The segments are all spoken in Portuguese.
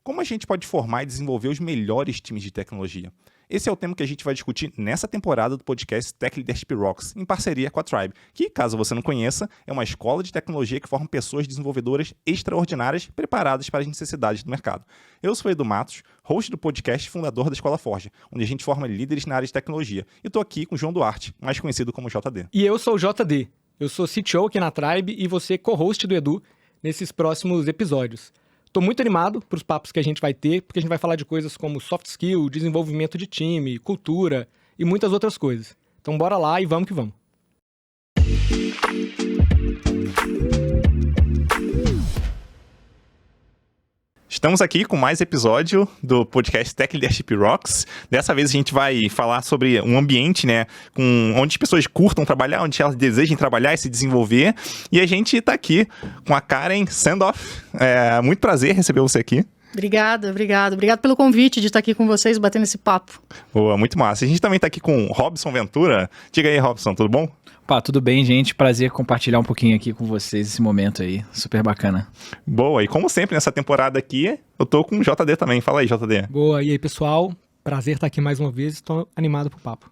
Como a gente pode formar e desenvolver os melhores times de tecnologia? Esse é o tema que a gente vai discutir nessa temporada do podcast Tech Leadership Rocks, em parceria com a Tribe, que, caso você não conheça, é uma escola de tecnologia que forma pessoas desenvolvedoras extraordinárias preparadas para as necessidades do mercado. Eu sou Edu Matos, host do podcast e fundador da Escola Forja, onde a gente forma líderes na área de tecnologia. E estou aqui com o João Duarte, mais conhecido como JD. E eu sou o JD. Eu sou CTO aqui na Tribe e você co-host do Edu nesses próximos episódios. Estou muito animado para os papos que a gente vai ter, porque a gente vai falar de coisas como soft skill, desenvolvimento de time, cultura e muitas outras coisas. Então bora lá e vamos que vamos. Estamos aqui com mais episódio do podcast Tech Leadership Rocks. Dessa vez a gente vai falar sobre um ambiente, né, onde as pessoas curtam trabalhar, onde elas desejem trabalhar e se desenvolver. E a gente está aqui com a Karen Sandoff. É muito prazer receber você aqui. Obrigada. Obrigado pelo convite de estar aqui com vocês, batendo esse papo. Boa, muito massa. A gente também está aqui com o Robson Ventura. Diga aí, Robson, tudo bom? Pá, tudo bem, gente? Prazer compartilhar um pouquinho aqui com vocês esse momento aí. Super bacana. Boa, e como sempre nessa temporada aqui, eu tô com o JD também. Fala aí, JD. Boa, e aí, pessoal? Prazer estar aqui mais uma vez. Estou animado pro papo.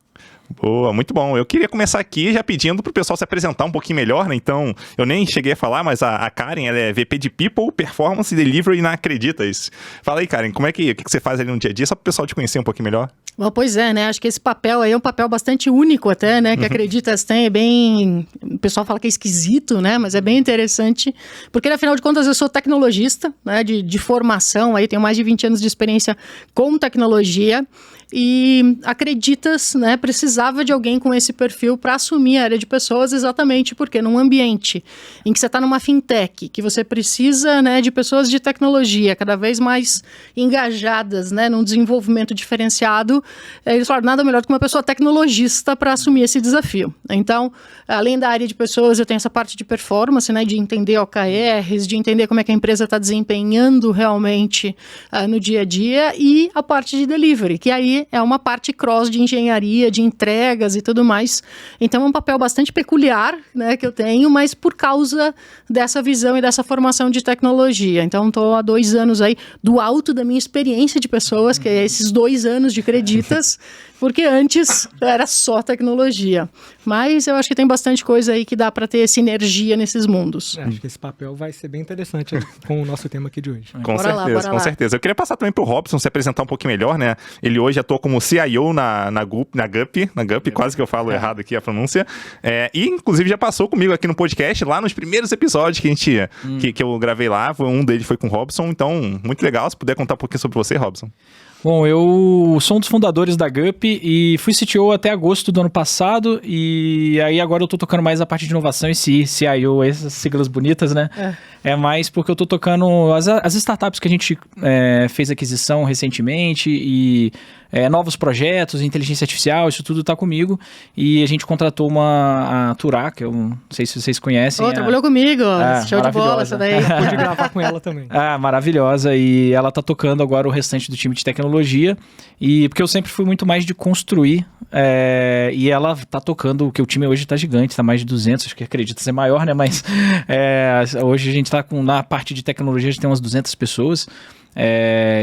Boa, muito bom. Eu queria começar aqui já pedindo pro pessoal se apresentar um pouquinho melhor, né? Então, eu nem cheguei a falar, mas a Karen, ela é VP de People, Performance e Delivery na Acreditas. Fala aí, Karen, o que você faz ali no dia a dia, só pro pessoal te conhecer um pouquinho melhor? Bom, pois é, né? Acho que esse papel aí é um papel bastante único até, né? Que a Acreditas tem, é bem... O pessoal fala que é esquisito, né? Mas é bem interessante, porque afinal de contas eu sou tecnologista, né? De formação, aí tenho mais de 20 anos de experiência com tecnologia. E Acreditas, né, precisava de alguém com esse perfil para assumir a área de pessoas, exatamente porque num ambiente em que você está numa fintech, que você precisa, né, de pessoas de tecnologia cada vez mais engajadas, né, num desenvolvimento diferenciado, eles falaram, nada melhor do que uma pessoa tecnologista para assumir esse desafio. Então, além da área de pessoas, eu tenho essa parte de performance, né, de entender OKRs, de entender como é que a empresa está desempenhando realmente no dia a dia, e a parte de delivery, que aí é uma parte cross de engenharia, de entregas e tudo mais. Então é um papel bastante peculiar, né, que eu tenho, mas por causa dessa visão e dessa formação de tecnologia. Então estou há 2 anos aí do alto da minha experiência de pessoas, que é esses 2 anos de Acreditas, porque antes era só tecnologia. Mas eu acho que tem bastante coisa aí que dá para ter sinergia nesses mundos. Acho que esse papel vai ser bem interessante com o nosso tema aqui de hoje. Com certeza. Eu queria passar também pro Robson se apresentar um pouquinho melhor, né? Ele hoje atua como CIO na GUP, quase que eu falo errado aqui a pronúncia. E inclusive já passou comigo aqui no podcast, lá nos primeiros episódios que eu gravei lá. Um deles foi com o Robson, então muito legal. Se puder contar um pouquinho sobre você, Robson. Bom, eu sou um dos fundadores da GUP e fui CTO até agosto do ano passado, e aí agora eu tô tocando mais a parte de inovação e CIO, essas siglas bonitas, né? É mais porque eu tô tocando as startups que a gente fez aquisição recentemente e novos projetos, inteligência artificial, isso tudo tá comigo, e a gente contratou a Turá, que eu não sei se vocês conhecem. Trabalhou comigo, show de bola essa daí. Pude gravar com ela também. Maravilhosa, e ela tá tocando agora o restante do time de tecnologia, e porque eu sempre fui muito mais de construir, e ela tá tocando, que o time hoje tá gigante, tá mais de 200, acho que acredita ser maior, né, mas hoje a gente tá na parte de tecnologia, a gente tem umas 200 pessoas,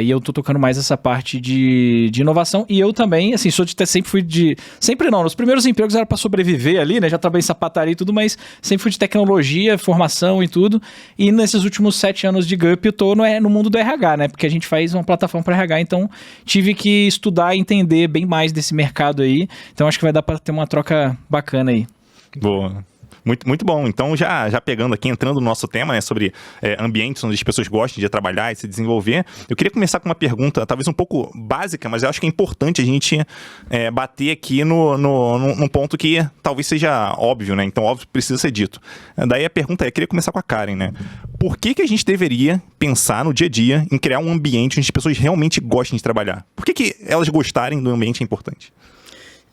e eu tô tocando mais essa parte de inovação, e eu também, assim, sempre não, nos primeiros empregos era para sobreviver ali, né, já trabalhei em sapataria e tudo, mas sempre fui de tecnologia, formação e tudo, e nesses últimos 7 anos de GUP eu tô no mundo do RH, né, porque a gente faz uma plataforma para RH, então tive que estudar e entender bem mais desse mercado aí, então acho que vai dar para ter uma troca bacana aí. Boa. Muito, muito bom. Então, já pegando aqui, entrando no nosso tema, né, sobre ambientes onde as pessoas gostam de trabalhar e se desenvolver, eu queria começar com uma pergunta, talvez um pouco básica, mas eu acho que é importante a gente bater aqui num ponto que talvez seja óbvio, né? Então, óbvio, precisa ser dito. Daí a pergunta eu queria começar com a Karen, né? Por que a gente deveria pensar no dia a dia em criar um ambiente onde as pessoas realmente gostem de trabalhar? Por que elas gostarem do ambiente é importante?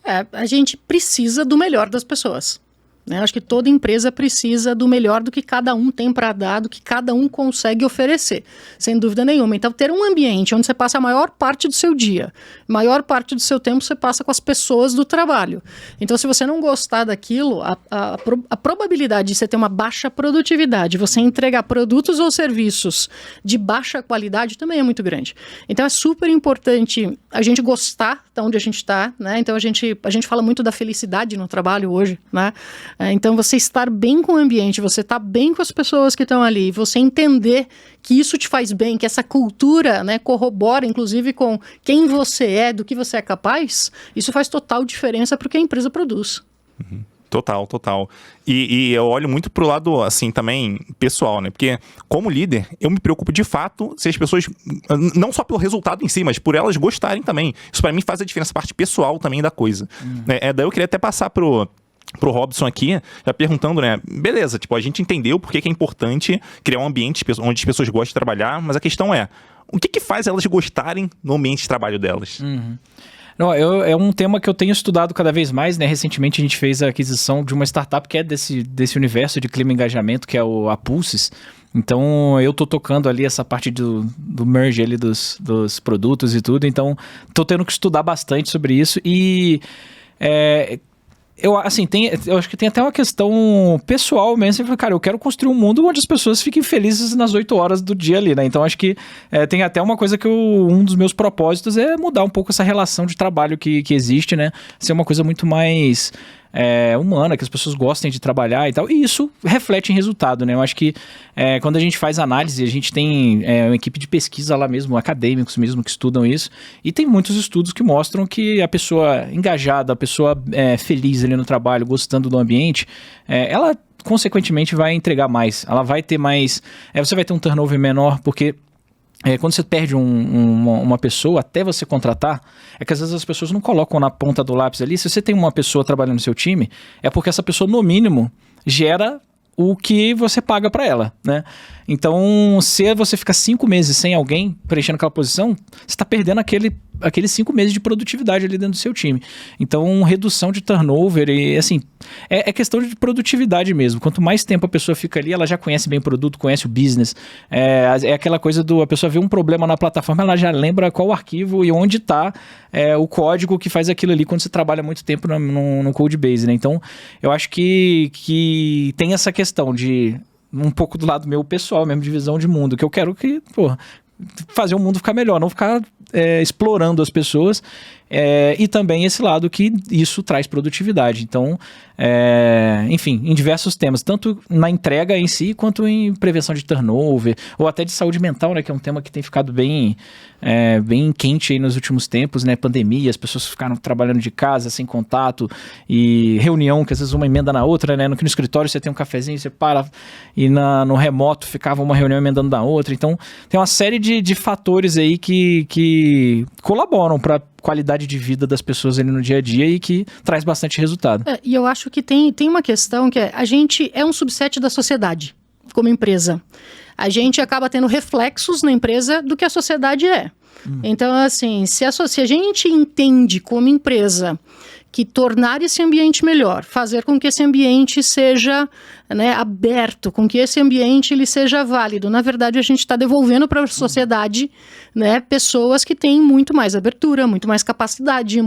A gente precisa do melhor das pessoas. né? Acho que toda empresa precisa do melhor do que cada um tem para dar, do que cada um consegue oferecer, sem dúvida nenhuma. Então, ter um ambiente onde você passa a maior parte do seu dia, maior parte do seu tempo você passa com as pessoas do trabalho. Então, se você não gostar daquilo, a probabilidade de você ter uma baixa produtividade, você entregar produtos ou serviços de baixa qualidade também é muito grande. Então, é super importante a gente gostar de onde a gente está, né? Então, a gente fala muito da felicidade no trabalho hoje, né? Então, você estar bem com o ambiente, você estar bem com as pessoas que estão ali, você entender que isso te faz bem, que essa cultura, né, corrobora, inclusive, com quem você é, do que você é capaz, isso faz total diferença para o que a empresa produz. Uhum. Total. E eu olho muito pro lado, assim, também pessoal, né? Porque, como líder, eu me preocupo de fato se as pessoas, não só pelo resultado em si, mas por elas gostarem também. Isso pra mim faz a diferença, a parte pessoal também da coisa. Daí eu queria até passar pro Robson aqui, já perguntando, né? Beleza, tipo, a gente entendeu por que é importante criar um ambiente onde as pessoas gostam de trabalhar, mas a questão é, o que faz elas gostarem no ambiente de trabalho delas? Uhum. Não, é um tema que eu tenho estudado cada vez mais, né? Recentemente a gente fez a aquisição de uma startup que é desse universo de clima e engajamento, que é a Pulses. Então, eu tô tocando ali essa parte do merge ali dos produtos e tudo. Então, tô tendo que estudar bastante sobre isso e... Eu acho que tem até uma questão pessoal mesmo. Cara, eu quero construir um mundo onde as pessoas fiquem felizes nas 8 horas do dia ali, né? Então, acho que tem até uma coisa que um dos meus propósitos é mudar um pouco essa relação de trabalho que existe, né? Ser uma coisa muito mais humana, que as pessoas gostem de trabalhar e tal. E isso reflete em resultado, né? Eu acho que quando a gente faz análise, a gente tem uma equipe de pesquisa lá mesmo, acadêmicos mesmo que estudam isso. E tem muitos estudos que mostram que a pessoa engajada, a pessoa feliz ali no trabalho, gostando do ambiente, ela consequentemente vai entregar mais. Ela vai ter mais... você vai ter um turnover menor, porque... quando você perde uma pessoa, até você contratar, é que às vezes as pessoas não colocam na ponta do lápis ali. Se você tem uma pessoa trabalhando no seu time, é porque essa pessoa, no mínimo, gera o que você paga para ela, né? Então, se você fica 5 meses sem alguém preenchendo aquela posição, você está perdendo aqueles 5 meses de produtividade ali dentro do seu time. Então, redução de turnover e, assim, é questão de produtividade mesmo. Quanto mais tempo a pessoa fica ali, ela já conhece bem o produto, conhece o business. É aquela coisa a pessoa vê um problema na plataforma, ela já lembra qual o arquivo e onde está o código que faz aquilo ali quando você trabalha muito tempo no Codebase, né? Então, eu acho que tem essa questão de um pouco do lado meu pessoal mesmo, de visão de mundo, que eu quero fazer o mundo ficar melhor, não ficar explorando as pessoas, e também esse lado que isso traz produtividade. Então, enfim, em diversos temas, tanto na entrega em si, quanto em prevenção de turnover, ou até de saúde mental, né, que é um tema que tem ficado bem quente aí nos últimos tempos, né, pandemia, as pessoas ficaram trabalhando de casa, sem contato, e reunião, que às vezes uma emenda na outra, né, no escritório você tem um cafezinho, você para, e no remoto ficava uma reunião emendando na outra. Então, tem uma série de fatores aí que colaboram para qualidade de vida das pessoas ali no dia a dia e que traz bastante resultado. E eu acho que tem uma questão que a gente é um subset da sociedade, como empresa. A gente acaba tendo reflexos na empresa do que a sociedade é. Então, assim, se a gente entende como empresa que tornar esse ambiente melhor, fazer com que esse ambiente seja aberto, com que esse ambiente ele seja válido. Na verdade, a gente está devolvendo para a sociedade pessoas que têm muito mais abertura, muito mais capacidade,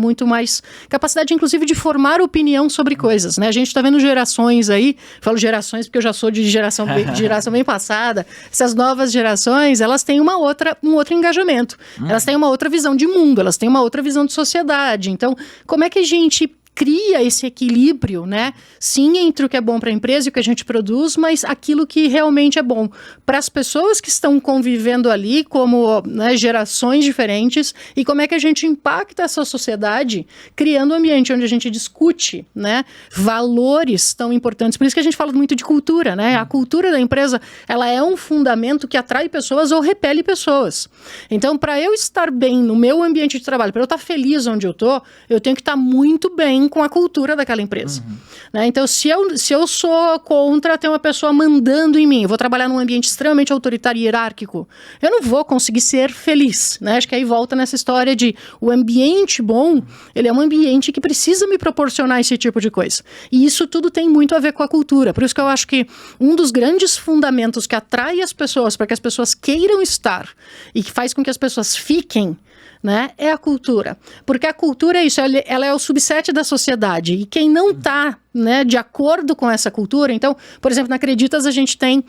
inclusive, de formar opinião sobre coisas. Né? A gente está vendo gerações aí, falo gerações porque eu já sou de geração bem passada, essas novas gerações, elas têm um outro engajamento, elas têm uma outra visão de mundo, elas têm uma outra visão de sociedade. Então, como é que a gente cria esse equilíbrio, né? Sim, entre o que é bom para a empresa e o que a gente produz, mas aquilo que realmente é bom para as pessoas que estão convivendo ali, como gerações diferentes, e como é que a gente impacta essa sociedade criando um ambiente onde a gente discute, valores tão importantes. Por isso que a gente fala muito de cultura, né? A cultura da empresa, ela é um fundamento que atrai pessoas ou repele pessoas. Então, para eu estar bem no meu ambiente de trabalho, para eu estar feliz onde eu tenho que estar muito bem bem com a cultura daquela empresa. Né? Então, se eu sou contra ter uma pessoa mandando em mim, eu vou trabalhar num ambiente extremamente autoritário e hierárquico, eu não vou conseguir ser feliz. Né? Acho que aí volta nessa história de o ambiente bom, ele é um ambiente que precisa me proporcionar esse tipo de coisa. E isso tudo tem muito a ver com a cultura. Por isso que eu acho que um dos grandes fundamentos que atrai as pessoas para que as pessoas queiram estar e que faz com que as pessoas fiquem, né, é a cultura. Porque a cultura é isso, ela é o subset da sociedade. E quem não está, né, de acordo com essa cultura... Então, por exemplo, na Acreditas a gente tem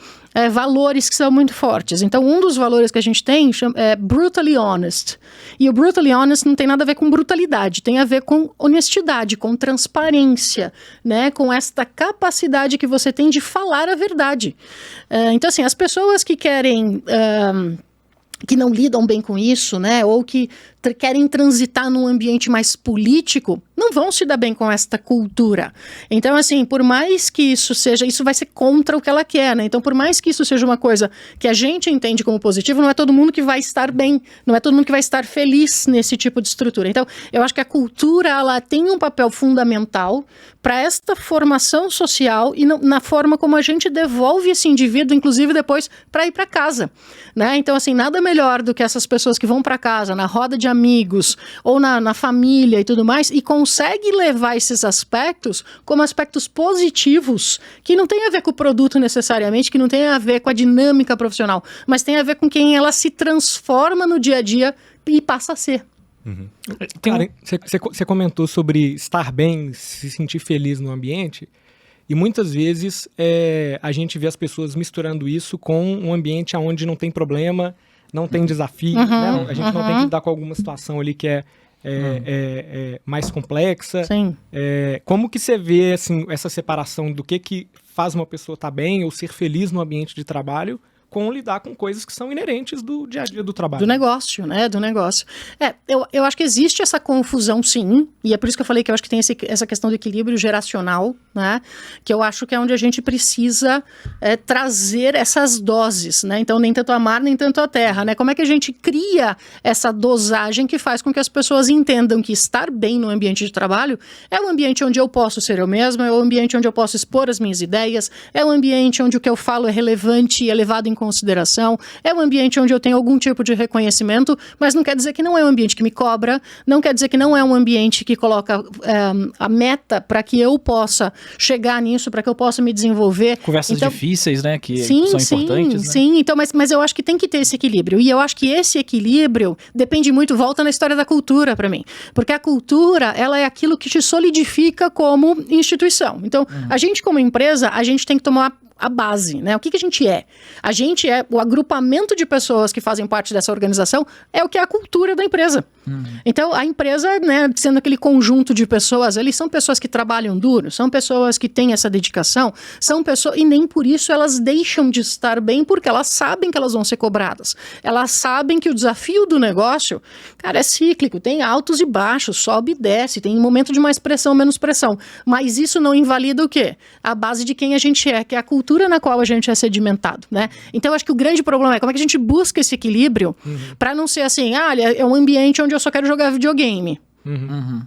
valores que são muito fortes. Então, um dos valores que a gente tem é brutally honest. E o brutally honest não tem nada a ver com brutalidade, tem a ver com honestidade, com transparência, né, com esta capacidade que você tem de falar a verdade. Então, assim, as pessoas que querem... que não lidam bem com isso, né, ou que querem transitar num ambiente mais político, não vão se dar bem com esta cultura. Então, assim, por mais que isso vai ser contra o que ela quer, né? Então, por mais que isso seja uma coisa que a gente entende como positivo, não é todo mundo que vai estar bem, não é todo mundo que vai estar feliz nesse tipo de estrutura. Então, eu acho que a cultura, ela tem um papel fundamental para esta formação social e na forma como a gente devolve esse indivíduo, inclusive depois, para ir para casa, né? Então, assim, nada melhor do que essas pessoas que vão para casa, na roda de amigos ou na família e tudo mais, e consegue levar esses aspectos como aspectos positivos, que não tem a ver com o produto necessariamente, que não tem a ver com a dinâmica profissional, mas tem a ver com quem ela se transforma no dia a dia e passa a ser. Karen, você comentou sobre estar bem, se sentir feliz no ambiente, e muitas vezes a gente vê as pessoas misturando isso com um ambiente onde não tem problema, não tem desafio, né? A gente não tem que lidar com alguma situação ali que é mais complexa. Sim. Como que você vê assim, essa separação do que faz uma pessoa estar bem ou ser feliz no ambiente de trabalho com lidar com coisas que são inerentes do dia a dia do trabalho? Do negócio, né? Do negócio. Eu acho que existe essa confusão, sim, e é por isso que eu falei que eu acho que tem essa questão do equilíbrio geracional, né? Que eu acho que é onde a gente precisa trazer essas doses, né? Então, nem tanto a mar, nem tanto a terra, né? Como é que a gente cria essa dosagem que faz com que as pessoas entendam que estar bem no ambiente de trabalho é um ambiente onde eu posso ser eu mesma, é um ambiente onde eu posso expor as minhas ideias, é um ambiente onde o que eu falo é relevante e é levado em consideração, é um ambiente onde eu tenho algum tipo de reconhecimento, mas não quer dizer que não é um ambiente que me cobra, não quer dizer que não é um ambiente que coloca a meta para que eu possa chegar nisso, para que eu possa me desenvolver. Conversas então, difíceis, né, que sim, são importantes. Né? Sim, então, mas eu acho que tem que ter esse equilíbrio, e eu acho que esse equilíbrio depende muito, volta na história da cultura para mim, porque a cultura, ela é aquilo que te solidifica como instituição. Então, a gente como empresa, a gente tem que tomar a base, né? O que a gente é? A gente é o agrupamento de pessoas que fazem parte dessa organização, é o que é a cultura da empresa. Então, a empresa, né, sendo aquele conjunto de pessoas, eles são pessoas que trabalham duro, são pessoas que têm essa dedicação, são pessoas, e nem por isso elas deixam de estar bem, porque elas sabem que elas vão ser cobradas. Elas sabem que o desafio do negócio, cara, é cíclico, tem altos e baixos, sobe e desce, tem momento de mais pressão, menos pressão. Mas isso não invalida o quê? A base de quem a gente é, que é a cultura na qual a gente é sedimentado, né? Então, eu acho que o grande problema é como é que a gente busca esse equilíbrio para não ser assim, é um ambiente onde eu só quero jogar videogame.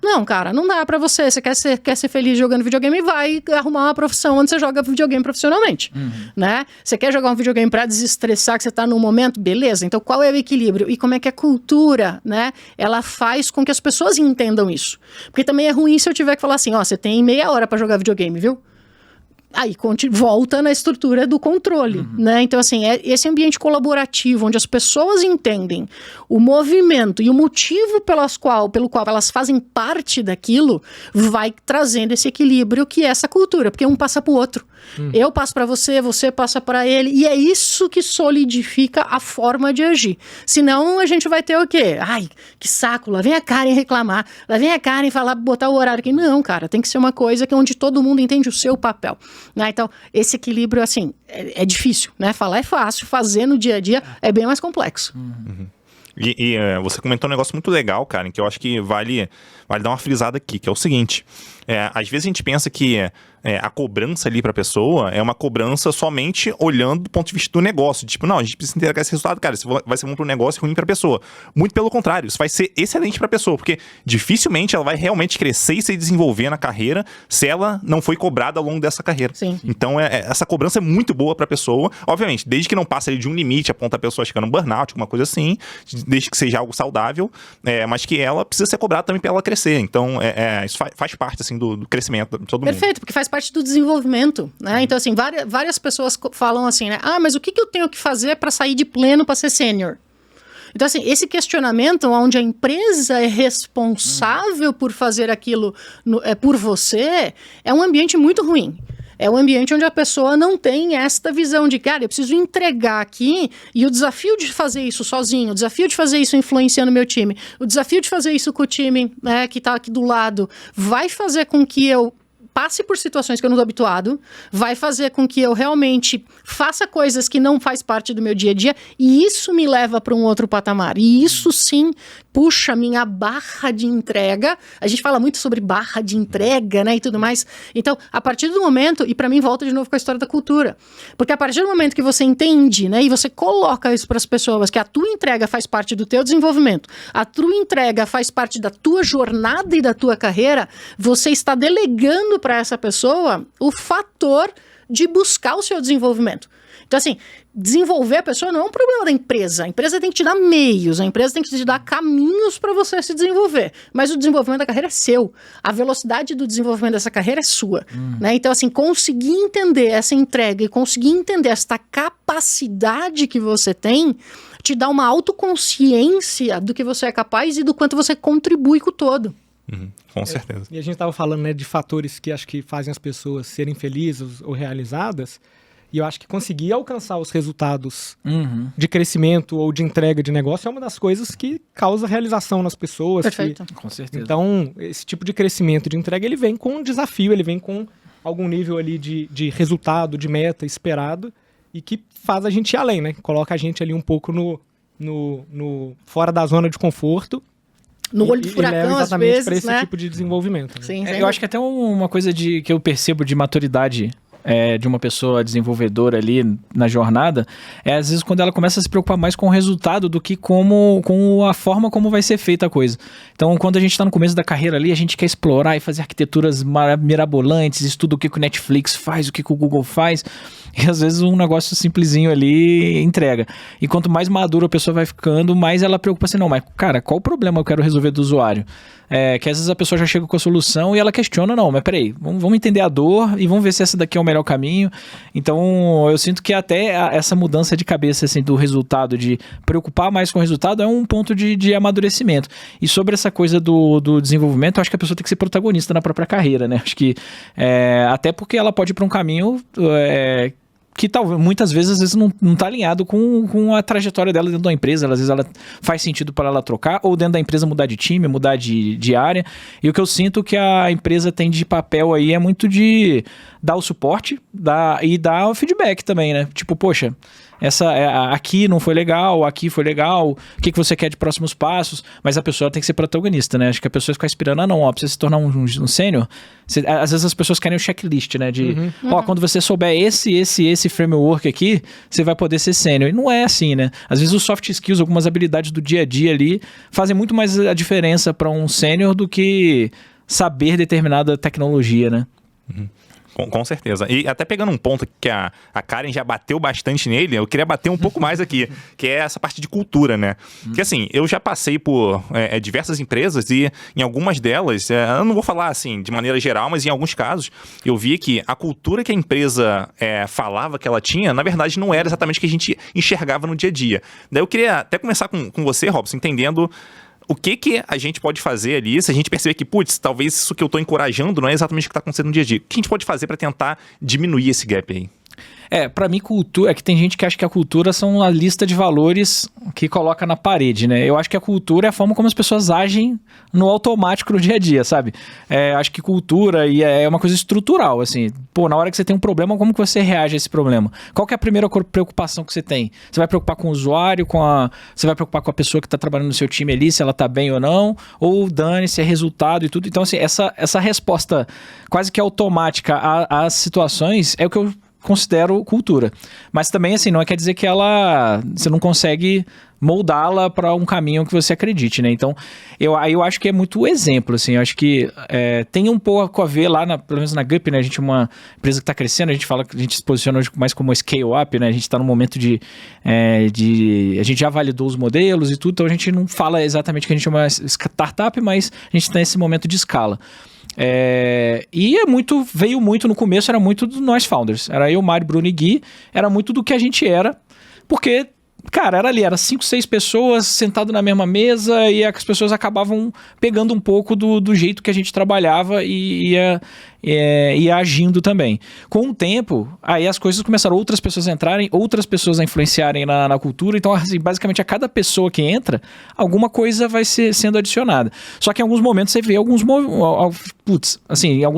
Não, cara, não dá pra você. Você quer ser feliz jogando videogame, vai arrumar uma profissão onde você joga videogame profissionalmente, né? Você quer jogar um videogame pra desestressar, que você tá num momento, beleza. Então, qual é o equilíbrio? E como é que a cultura, né, ela faz com que as pessoas entendam isso? Porque também é ruim se eu tiver que falar assim, você tem meia hora pra jogar videogame, viu? Aí volta na estrutura do controle, né? Então, assim, esse ambiente colaborativo, onde as pessoas entendem o movimento e o motivo pelo qual elas fazem parte daquilo, vai trazendo esse equilíbrio que é essa cultura, porque um passa pro outro. Eu passo para você, você passa para ele, e é isso que solidifica a forma de agir. Senão, a gente vai ter o quê? Ai, que saco, lá vem a Karen reclamar, lá vem a Karen falar, botar o horário aqui. Não, cara, tem que ser uma coisa onde todo mundo entende o seu papel. Né? Então, esse equilíbrio, assim, é difícil, né? Falar é fácil, fazer no dia a dia é bem mais complexo. Você comentou um negócio muito legal, cara, que eu acho que vale dar uma frisada aqui, que é o seguinte, às vezes a gente pensa que a cobrança ali pra pessoa é uma cobrança somente olhando do ponto de vista do negócio, tipo, não, a gente precisa entregar esse resultado, cara, isso vai ser bom pro negócio e ruim pra pessoa. Muito pelo contrário, isso vai ser excelente pra pessoa, porque dificilmente ela vai realmente crescer e se desenvolver na carreira se ela não foi cobrada ao longo dessa carreira. Sim. Então, essa cobrança é muito boa pra pessoa, obviamente, desde que não passe ali de um limite, a ponto da pessoa chegar num burnout, alguma coisa assim, desde que seja algo saudável, mas que ela precisa ser cobrada também pra ela crescer. Então, isso faz parte, assim, do crescimento de todo mundo. Perfeito, porque faz parte do desenvolvimento, né? Então, assim, várias pessoas falam assim, né? Ah, mas o que eu tenho que fazer para sair de pleno para ser sênior? Então, assim, esse questionamento onde a empresa é responsável por fazer aquilo por você, é um ambiente muito ruim. É um ambiente onde a pessoa não tem esta visão de, cara, eu preciso entregar aqui, e o desafio de fazer isso sozinho, o desafio de fazer isso influenciando o meu time, o desafio de fazer isso com o time, né, que está aqui do lado, vai fazer com que eu passe por situações que eu não estou habituado, vai fazer com que eu realmente faça coisas que não faz parte do meu dia a dia, e isso me leva para um outro patamar. E isso sim puxa minha barra de entrega. A gente fala muito sobre barra de entrega, né, e tudo mais. Então, a partir do momento, e para mim volta de novo com a história da cultura, porque a partir do momento que você entende, né, e você coloca isso para as pessoas, que a tua entrega faz parte do teu desenvolvimento, a tua entrega faz parte da tua jornada e da tua carreira, você está delegando para essa pessoa o fator de buscar o seu desenvolvimento. Então, assim, desenvolver a pessoa não é um problema da empresa. A empresa tem que te dar meios, a empresa tem que te dar caminhos para você se desenvolver. Mas o desenvolvimento da carreira é seu. A velocidade do desenvolvimento dessa carreira é sua. Né? Então, assim, conseguir entender essa entrega e conseguir entender esta capacidade que você tem te dá uma autoconsciência do que você é capaz e do quanto você contribui com o todo. Com certeza. E a gente estava falando, né, de fatores que acho que fazem as pessoas serem felizes ou realizadas. E eu acho que conseguir alcançar os resultados de crescimento ou de entrega de negócio é uma das coisas que causa realização nas pessoas. Perfeito. Com certeza. Então, esse tipo de crescimento de entrega, ele vem com um desafio, ele vem com algum nível ali de resultado, de meta esperado, e que faz a gente ir além, né? Coloca a gente ali um pouco no fora da zona de conforto. No olho do furacão, às vezes, para esse né? tipo de desenvolvimento. Né? Sim, Eu acho que até uma coisa que eu percebo de maturidade de uma pessoa desenvolvedora ali na jornada, às vezes quando ela começa a se preocupar mais com o resultado do que com a forma como vai ser feita a coisa. Então, quando a gente está no começo da carreira ali, a gente quer explorar e fazer arquiteturas mirabolantes, estuda o que o Netflix faz, o que o Google faz, e às vezes um negócio simplesinho ali entrega. E quanto mais madura a pessoa vai ficando, mais ela preocupa assim, não, mas cara, qual o problema eu quero resolver do usuário? Que às vezes a pessoa já chega com a solução e ela questiona, não, mas peraí, vamos entender a dor e vamos ver se essa daqui é o melhor caminho. Então, eu sinto que até essa mudança de cabeça assim, do resultado, de preocupar mais com o resultado, é um ponto de amadurecimento. E sobre essa coisa do desenvolvimento, eu acho que a pessoa tem que ser protagonista na própria carreira, né? Acho que até porque ela pode ir para um caminho que talvez, muitas vezes, às vezes não está alinhado com a trajetória dela dentro da empresa. Às vezes ela faz sentido para ela trocar, ou dentro da empresa mudar de time, mudar de área. E o que eu sinto que a empresa tem de papel aí é muito de dar o suporte e dar o feedback também, né? Tipo, poxa, aqui não foi legal, aqui foi legal, o que você quer de próximos passos? Mas a pessoa tem que ser protagonista, né? Acho que a pessoa fica esperando, precisa se tornar um sênior. Às vezes as pessoas querem o checklist, né? Quando você souber esse framework aqui, você vai poder ser sênior. E não é assim, né? Às vezes os soft skills, algumas habilidades do dia a dia ali, fazem muito mais a diferença para um sênior do que saber determinada tecnologia, né? Com certeza. E até pegando um ponto que a Karen já bateu bastante nele, eu queria bater um pouco mais aqui, que é essa parte de cultura, né? Porque assim, eu já passei por diversas empresas e em algumas delas, eu não vou falar assim de maneira geral, mas em alguns casos, eu vi que a cultura que a empresa falava que ela tinha, na verdade não era exatamente o que a gente enxergava no dia a dia. Daí eu queria até começar com você, Robson, entendendo o que a gente pode fazer ali, se a gente perceber que, talvez isso que eu estou encorajando não é exatamente o que está acontecendo no dia a dia. O que a gente pode fazer para tentar diminuir esse gap aí? Pra mim, cultura... É que tem gente que acha que a cultura são a lista de valores que coloca na parede, né? Eu acho que a cultura é a forma como as pessoas agem no automático no dia a dia, sabe? Acho que cultura é uma coisa estrutural, assim. Pô, na hora que você tem um problema, como que você reage a esse problema? Qual que é a primeira preocupação que você tem? Você vai preocupar com o usuário, você vai preocupar com a pessoa que tá trabalhando no seu time ali, se ela tá bem ou não? Ou dane-se, é resultado e tudo. Então, assim, essa resposta quase que automática às situações é o que eu considero cultura. Mas também, assim, não quer dizer que você não consegue moldá-la para um caminho que você acredite, né? Então, eu acho que é muito exemplo, assim, eu acho que tem um pouco a ver lá, pelo menos na Gup, né? A gente é uma empresa que está crescendo, a gente fala que a gente se posiciona hoje mais como scale-up, né? A gente está no momento a gente já validou os modelos e tudo, então a gente não fala exatamente que a gente é uma startup, mas a gente está nesse momento de escala. E veio muito no começo, era muito dos nós founders. Era eu, Mário, Bruno e Gui, era muito do que a gente era, porque, cara, era 5, 6 pessoas sentado na mesma mesa e as pessoas acabavam pegando um pouco do jeito que a gente trabalhava e ia agindo também. Com o tempo, aí as coisas começaram outras pessoas a entrarem, outras pessoas a influenciarem na cultura, então assim, basicamente a cada pessoa que entra, alguma coisa vai sendo adicionada. Só que em alguns momentos você vê em alguns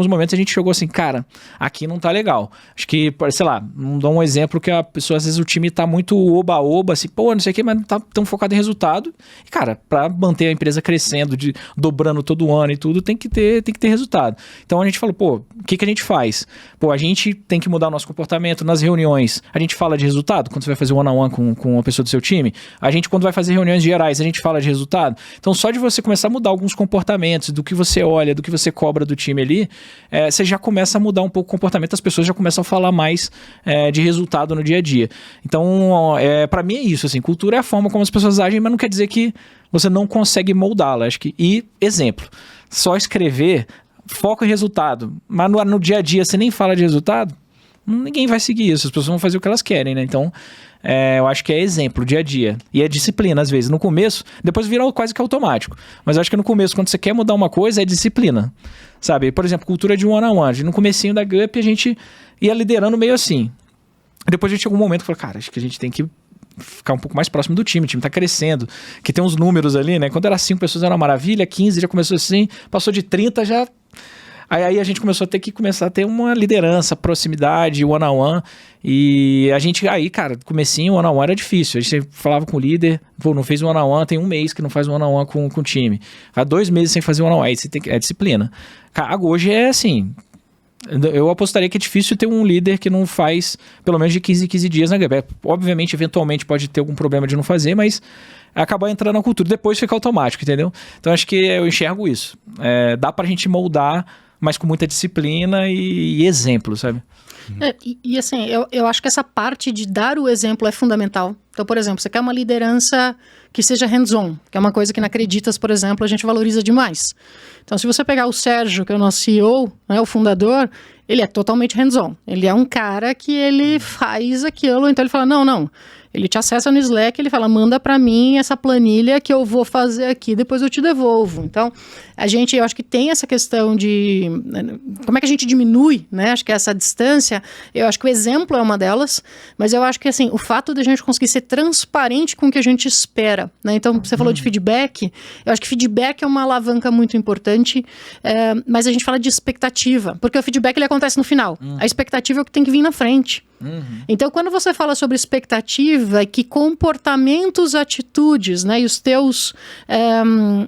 momentos a gente chegou assim, cara, aqui não tá legal. Acho que, sei lá, não dou um exemplo que a pessoa, às vezes o time tá muito oba-oba, assim, pô, não sei o que, mas não tá tão focado em resultado. E, cara, pra manter a empresa crescendo, dobrando todo ano e tudo, tem que ter resultado. Então a gente falou, pô, o que a gente faz? Pô, a gente tem que mudar o nosso comportamento nas reuniões. A gente fala de resultado quando você vai fazer one-on-one com uma pessoa do seu time. A gente, quando vai fazer reuniões gerais, a gente fala de resultado. Então, só de você começar a mudar alguns comportamentos, do que você olha, do que você cobra do time ali, você já começa a mudar um pouco o comportamento, as pessoas já começam a falar mais de resultado no dia a dia. Então, pra mim é isso, assim, cultura é a forma como as pessoas agem, mas não quer dizer que você não consegue moldá-la. E, exemplo, só escrever... Foco em resultado, mas no dia a dia você nem fala de resultado, ninguém vai seguir isso, as pessoas vão fazer o que elas querem, né? Então, eu acho que é exemplo, dia a dia. E é disciplina, às vezes. No começo, depois vira quase que automático. Mas eu acho que no começo, quando você quer mudar uma coisa, é disciplina. Sabe? Por exemplo, cultura de one-on-one. No comecinho da Gup, a gente ia liderando meio assim. Depois a gente chegou um momento e falou, cara, acho que a gente tem que ficar um pouco mais próximo do time, o time tá crescendo, que tem uns números ali, né? Quando era 5 pessoas era uma maravilha, 15 já começou assim, passou de 30 já... Aí a gente começou a ter uma liderança, proximidade, one-on-one, e a gente, cara, comecinho, one-on-one era difícil, a gente falava com o líder, pô, não fez one-on-one, tem 1 mês que não faz one-on-one com o time, há 2 meses sem fazer one-on-one, aí você tem disciplina. Cara, hoje é assim... Eu apostaria que é difícil ter um líder que não faz pelo menos de 15 em 15 dias na Gup. Obviamente, eventualmente pode ter algum problema de não fazer, mas acabar entrando na cultura. Depois fica automático, entendeu? Então acho que eu enxergo isso. Dá pra gente moldar, mas com muita disciplina e exemplo, sabe? Assim, eu acho que essa parte de dar o exemplo é fundamental. Então, por exemplo, você quer uma liderança que seja hands-on, que é uma coisa que na Acreditas, por exemplo, a gente valoriza demais. Então, se você pegar o Sérgio, que é o nosso CEO, né, o fundador, ele é totalmente hands-on. Ele é um cara que ele faz aquilo, então ele fala, não. Ele te acessa no Slack, ele fala, manda pra mim essa planilha que eu vou fazer aqui, depois eu te devolvo. Então, eu acho que tem essa questão de... Como é que a gente diminui, né? Acho que essa distância, eu acho que o exemplo é uma delas, mas eu acho que, assim, o fato de a gente conseguir ser transparente com o que a gente espera, né? Então, você falou de feedback, eu acho que feedback é uma alavanca muito importante, mas a gente fala de expectativa, porque o feedback, ele acontece no final. A expectativa é o que tem que vir na frente. Então, quando você fala sobre expectativa, que comportamentos, atitudes, né, e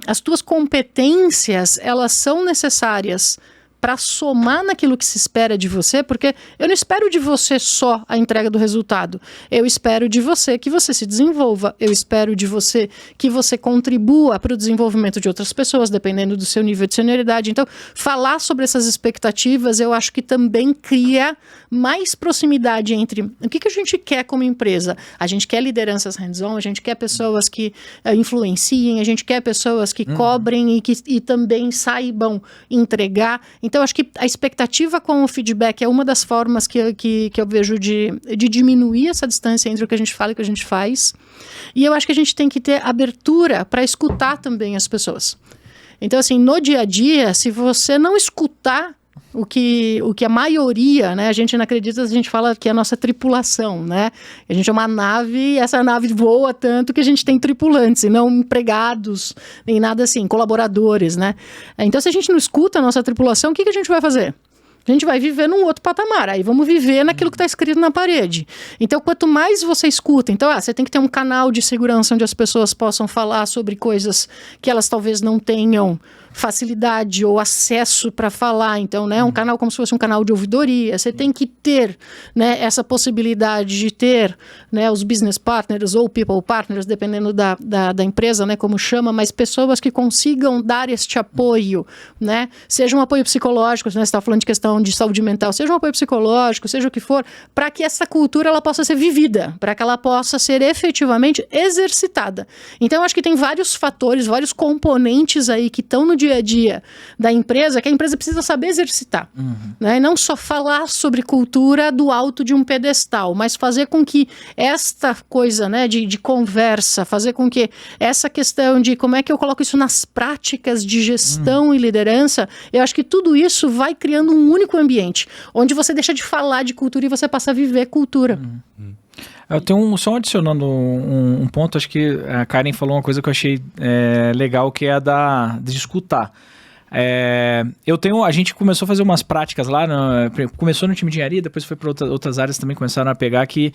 as tuas competências, elas são necessárias para somar naquilo que se espera de você, porque eu não espero de você só a entrega do resultado. Eu espero de você que você se desenvolva. Eu espero de você que você contribua para o desenvolvimento de outras pessoas, dependendo do seu nível de senioridade. Então, falar sobre essas expectativas, eu acho que também cria mais proximidade entre o que a gente quer como empresa. A gente quer lideranças hands-on, a gente quer pessoas que influenciem, a gente quer pessoas que cobrem e também saibam entregar. Então, acho que a expectativa com o feedback é uma das formas que eu vejo de diminuir essa distância entre o que a gente fala e o que a gente faz. E eu acho que a gente tem que ter abertura para escutar também as pessoas. Então, assim, no dia a dia, se você não escutar o que a maioria, né? A gente não acredita, a gente fala que é a nossa tripulação, né? A gente é uma nave e essa nave voa tanto que a gente tem tripulantes e não empregados, nem nada assim, colaboradores, né? Então, se a gente não escuta a nossa tripulação, o que a gente vai fazer? A gente vai viver num outro patamar, aí vamos viver naquilo que está escrito na parede. Então, quanto mais você escuta, então, você tem que ter um canal de segurança onde as pessoas possam falar sobre coisas que elas talvez não tenham facilidade ou acesso para falar. Então, né, um canal como se fosse um canal de ouvidoria. Você tem que ter, né, essa possibilidade de ter, né, os business partners ou people partners, dependendo da empresa, né, como chama, mas pessoas que consigam dar este apoio, né, seja um apoio psicológico, né, você está falando de questão de saúde mental, seja um apoio psicológico, seja o que for, para que essa cultura ela possa ser vivida, para que ela possa ser efetivamente exercitada. Então, eu acho que tem vários fatores, vários componentes aí que estão no dia a dia da empresa, que a empresa precisa saber exercitar. Né? E não só falar sobre cultura do alto de um pedestal, mas fazer com que esta coisa, né, de conversa, fazer com que essa questão de como é que eu coloco isso nas práticas de gestão e liderança, eu acho que tudo isso vai criando um único ambiente, onde você deixa de falar de cultura e você passa a viver cultura. Eu tenho só adicionando um ponto, acho que a Karen falou uma coisa que eu achei legal, que é de escutar. A gente começou a fazer umas práticas lá, começou no time de engenharia, depois foi para outras áreas também, começaram a pegar, que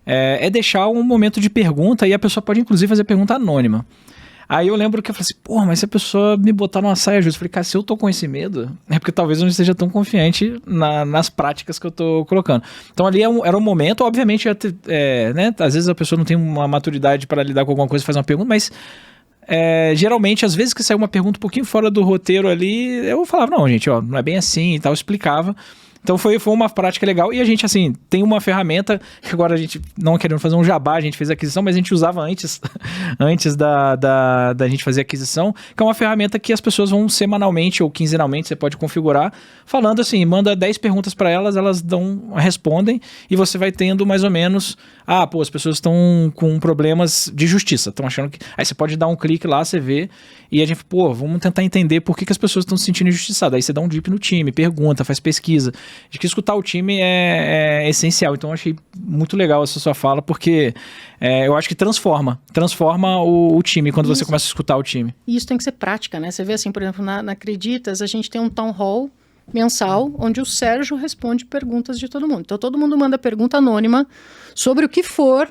é deixar um momento de pergunta, e a pessoa pode inclusive fazer pergunta anônima. Aí eu lembro que eu falei assim, mas se a pessoa me botar numa saia justa, eu falei, cara, se eu tô com esse medo, é porque talvez eu não esteja tão confiante nas práticas que eu tô colocando. Então ali era um momento, obviamente, né, às vezes a pessoa não tem uma maturidade para lidar com alguma coisa e fazer uma pergunta, mas geralmente, às vezes que saiu uma pergunta um pouquinho fora do roteiro ali, eu falava, não, gente, não é bem assim e tal, eu explicava. Então foi uma prática legal, e a gente, assim, tem uma ferramenta que agora a gente, não querendo fazer um jabá, a gente fez a aquisição, mas a gente usava antes da gente fazer a aquisição, que é uma ferramenta que as pessoas vão semanalmente ou quinzenalmente, você pode configurar, falando assim, manda 10 perguntas para elas respondem, e você vai tendo mais ou menos, as pessoas estão com problemas de justiça, estão achando que... Aí você pode dar um clique lá, você vê, e a gente, vamos tentar entender por que as pessoas estão se sentindo injustiçadas. Aí você dá um deep no time, pergunta, faz pesquisa. De que escutar o time é essencial. Então eu achei muito legal essa sua fala, porque eu acho que transforma o time quando você começa a escutar o time. E isso tem que ser prática, né? Você vê assim, por exemplo, na Acreditas, a gente tem um town hall mensal, onde o Sérgio responde perguntas de todo mundo. Então todo mundo manda pergunta anônima sobre o que for.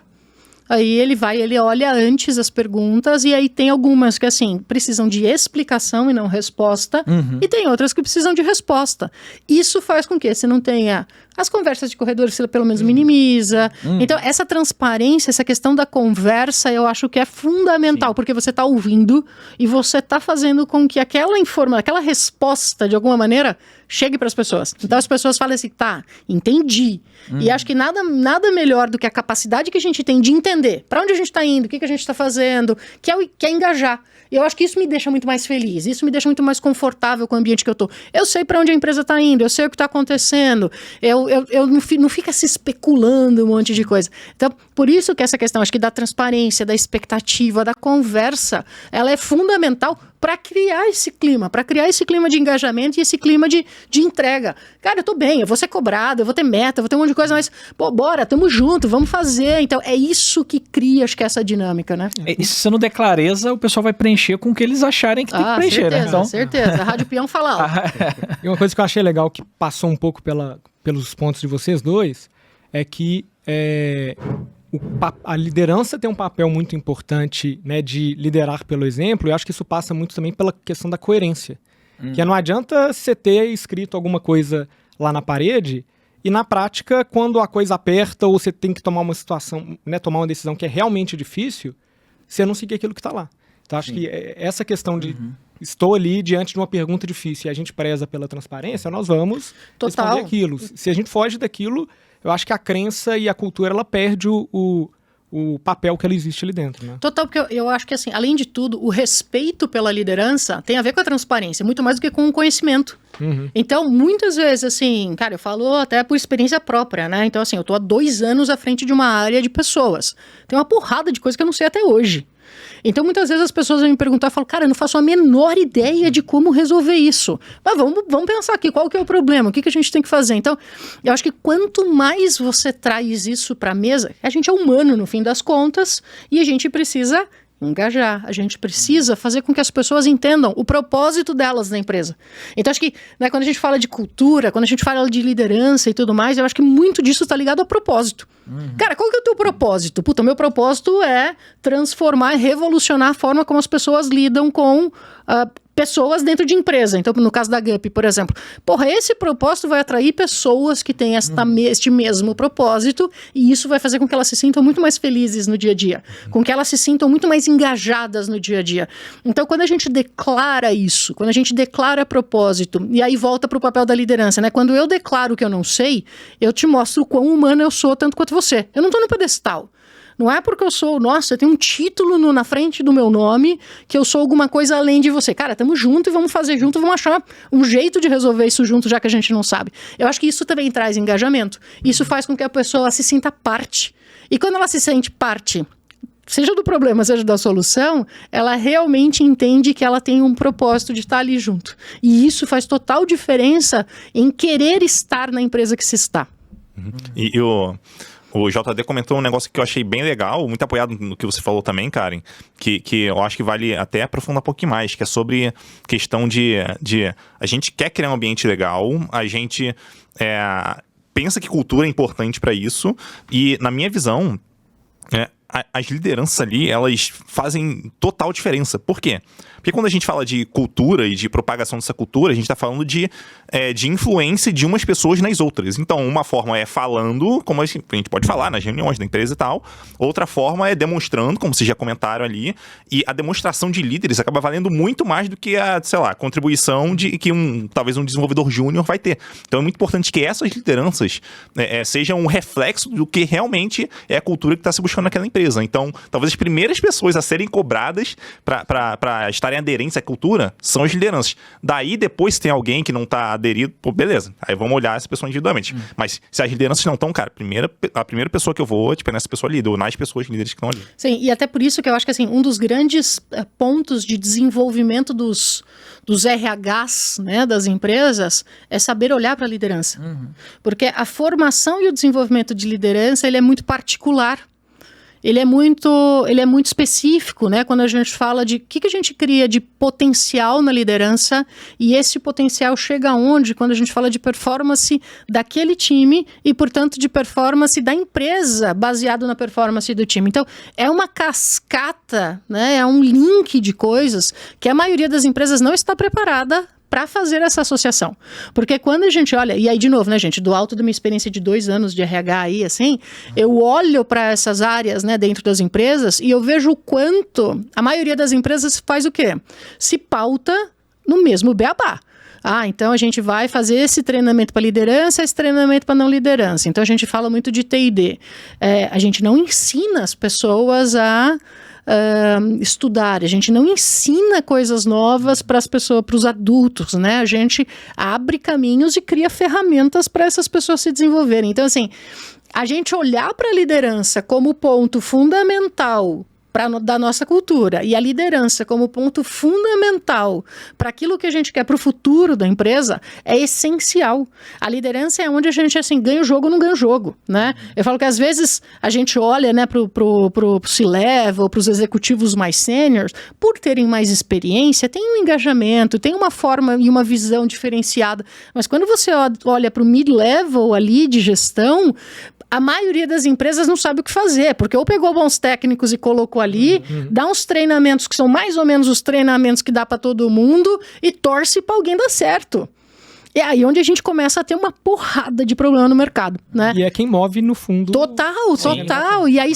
Aí ele olha antes as perguntas, e aí tem algumas que, assim, precisam de explicação e não resposta, e tem outras que precisam de resposta. Isso faz com que você não tenha as conversas de corredor, você pelo menos minimiza. Então, essa transparência, essa questão da conversa, eu acho que é fundamental, porque você está ouvindo e você está fazendo com que aquela resposta, de alguma maneira, chegue para as pessoas. Então, as pessoas falam assim, entendi. E acho que nada melhor do que a capacidade que a gente tem de entender para onde a gente está indo, o que a gente está fazendo, que é engajar. E eu acho que isso me deixa muito mais feliz, isso me deixa muito mais confortável com o ambiente que eu tô. Eu sei para onde a empresa está indo, eu sei o que está acontecendo, eu não fica se especulando um monte de coisa. Então, por isso que essa questão, acho que da transparência, da expectativa, da conversa, ela é fundamental para criar esse clima de engajamento e esse clima de entrega. Cara, eu tô bem, eu vou ser cobrado, eu vou ter meta, eu vou ter um monte de coisa, mas, bora, tamo junto, vamos fazer. Então, é isso que cria, acho que essa dinâmica, né? E se você não der clareza, o pessoal vai preencher com o que eles acharem que tem que preencher, certeza, né? Então... certeza. A Rádio Peão fala alto. E uma coisa que eu achei legal, que passou um pouco pelos pontos de vocês dois, é que a liderança tem um papel muito importante, né, de liderar pelo exemplo, e eu acho que isso passa muito também pela questão da coerência. Que não adianta você ter escrito alguma coisa lá na parede e na prática, quando a coisa aperta ou você tem que tomar uma situação, né, tomar uma decisão que é realmente difícil, você não seguir aquilo que está lá. Então acho que essa questão de estou ali diante de uma pergunta difícil e a gente preza pela transparência, nós vamos responder aquilo. Se a gente foge daquilo, eu acho que a crença e a cultura, ela perde o papel que ela existe ali dentro, né? Total, porque eu acho que, assim, além de tudo, o respeito pela liderança tem a ver com a transparência, muito mais do que com o conhecimento. Então, muitas vezes, assim, cara, eu falo até por experiência própria, né? Então, assim, eu tô há 2 anos à frente de uma área de pessoas. Tem uma porrada de coisa que eu não sei até hoje. Então, muitas vezes as pessoas vêm me perguntar, eu falo, cara, eu não faço a menor ideia de como resolver isso. Mas vamos pensar aqui, qual que é o problema? O que a gente tem que fazer? Então, eu acho que quanto mais você traz isso para a mesa, a gente é humano, no fim das contas, e a gente precisa engajar, a gente precisa fazer com que as pessoas entendam o propósito delas na empresa. Então, acho que quando a gente fala de cultura, quando a gente fala de liderança e tudo mais, eu acho que muito disso está ligado ao propósito. Cara, qual que é o teu propósito? Puta, o meu propósito é transformar e revolucionar a forma como as pessoas lidam com pessoas dentro de empresa. Então, no caso da Gup, por exemplo, esse propósito vai atrair pessoas que têm este mesmo propósito, e isso vai fazer com que elas se sintam muito mais felizes no dia a dia, com que elas se sintam muito mais engajadas no dia a dia. Então, quando a gente declara isso, quando a gente declara propósito, e aí volta para o papel da liderança, né? Quando eu declaro que eu não sei, eu te mostro o quão humano eu sou, tanto quanto você. Eu não estou no pedestal. Não é porque eu sou, eu tenho um título na frente do meu nome que eu sou alguma coisa além de você. Cara, tamo junto e vamos fazer junto, vamos achar um jeito de resolver isso junto, já que a gente não sabe. Eu acho que isso também traz engajamento. Isso faz com que a pessoa se sinta parte. E quando ela se sente parte, seja do problema, seja da solução, ela realmente entende que ela tem um propósito de estar ali junto. E isso faz total diferença em querer estar na empresa que se está. E o JD comentou um negócio que eu achei bem legal, muito apoiado no que você falou também, Karen, que eu acho que vale até aprofundar um pouquinho mais, que é sobre questão de a gente quer criar um ambiente legal, a gente pensa que cultura é importante para isso, e na minha visão, as lideranças ali, elas fazem total diferença. Por quê? Porque quando a gente fala de cultura e de propagação dessa cultura, a gente está falando de influência de umas pessoas nas outras. Então, uma forma é falando, como a gente pode falar nas reuniões da empresa e tal. Outra forma é demonstrando, como vocês já comentaram ali. E a demonstração de líderes acaba valendo muito mais do que a, contribuição que talvez um desenvolvedor júnior vai ter. Então, é muito importante que essas lideranças sejam um reflexo do que realmente é a cultura que está se buscando naquela empresa. Então, talvez as primeiras pessoas a serem cobradas para estarem aderentes à cultura são as lideranças. Daí, depois, se tem alguém que não está aderido, beleza. Aí vamos olhar essa pessoa individualmente. Mas se as lideranças não estão, cara, a primeira pessoa que eu vou, é nessa pessoa líder, ou nas pessoas líderes que estão ali. Sim, e até por isso que eu acho que, um dos grandes pontos de desenvolvimento dos RHs, né, das empresas, é saber olhar para a liderança. Porque a formação e o desenvolvimento de liderança, ele é muito particular. Ele é muito específico, né? Quando a gente fala de o que a gente cria de potencial na liderança, e esse potencial chega aonde? Quando a gente fala de performance daquele time e, portanto, de performance da empresa, baseado na performance do time. Então, é uma cascata, né? É um link de coisas que a maioria das empresas não está preparada para fazer essa associação. Porque quando a gente olha, e aí de novo, né, gente, do alto da minha experiência de 2 anos de RH aí, eu olho para essas áreas, né, dentro das empresas, e eu vejo o quanto a maioria das empresas faz o quê? Se pauta no mesmo beabá. Então a gente vai fazer esse treinamento para liderança, esse treinamento para não liderança. Então a gente fala muito de T&D. A gente não ensina as pessoas a estudar, a gente não ensina coisas novas para as pessoas, para os adultos, né? A gente abre caminhos e cria ferramentas para essas pessoas se desenvolverem. Então, a gente olhar para a liderança como ponto fundamental da nossa cultura, e a liderança como ponto fundamental para aquilo que a gente quer para o futuro da empresa, é essencial. A liderança é onde a gente, ganha o jogo ou não ganha o jogo, né? Eu falo que às vezes a gente olha, né, pro C-level, para os executivos mais sêniores, por terem mais experiência, tem um engajamento, tem uma forma e uma visão diferenciada, mas quando você olha para o mid-level ali de gestão, a maioria das empresas não sabe o que fazer, porque ou pegou bons técnicos e colocou ali, dá uns treinamentos que são mais ou menos os treinamentos que dá para todo mundo e torce para alguém dar certo. É aí onde a gente começa a ter uma porrada de problema no mercado, né? E é quem move no fundo. Total. E aí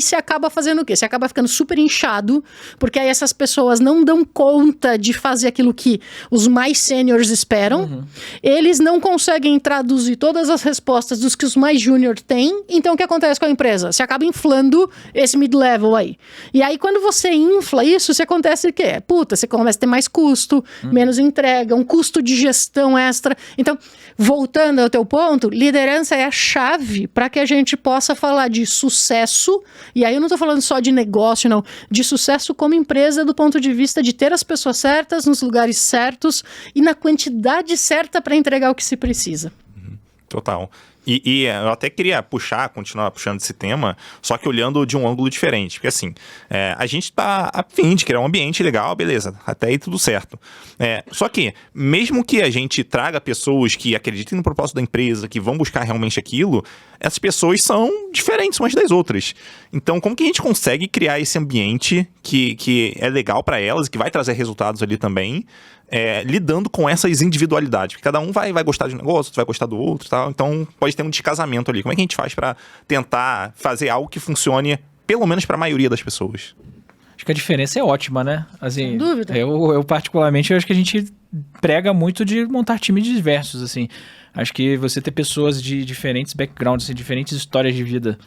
você acaba fazendo o quê? Você acaba ficando super inchado, porque aí essas pessoas não dão conta de fazer aquilo que os mais sêniores esperam. Eles não conseguem traduzir todas as respostas dos que os mais júnior têm. Então, o que acontece com a empresa? Você acaba inflando esse mid-level aí. E aí, quando você infla isso, acontece o quê? Você começa a ter mais custo, menos entrega, um custo de gestão extra mostra. Então, voltando ao teu ponto, liderança é a chave para que a gente possa falar de sucesso, e aí eu não estou falando só de negócio, não, de sucesso como empresa do ponto de vista de ter as pessoas certas, nos lugares certos e na quantidade certa para entregar o que se precisa. Total. E eu até queria continuar puxando esse tema, só que olhando de um ângulo diferente. Porque assim, a gente tá a fim de criar um ambiente legal, beleza, até aí tudo certo. Só que, mesmo que a gente traga pessoas que acreditem no propósito da empresa, que vão buscar realmente aquilo, essas pessoas são diferentes umas das outras. Então, como que a gente consegue criar esse ambiente que é legal para elas, que vai trazer resultados ali também, lidando com essas individualidades? Porque cada um vai gostar de um negócio, outro vai gostar do outro e tal. Então, pode ter um descasamento ali. Como é que a gente faz para tentar fazer algo que funcione, pelo menos para a maioria das pessoas? Acho que a diferença é ótima, né? Assim, sem dúvida. Eu particularmente, eu acho que a gente prega muito de montar times diversos, assim. Acho que você ter pessoas de diferentes backgrounds, assim, diferentes histórias de vida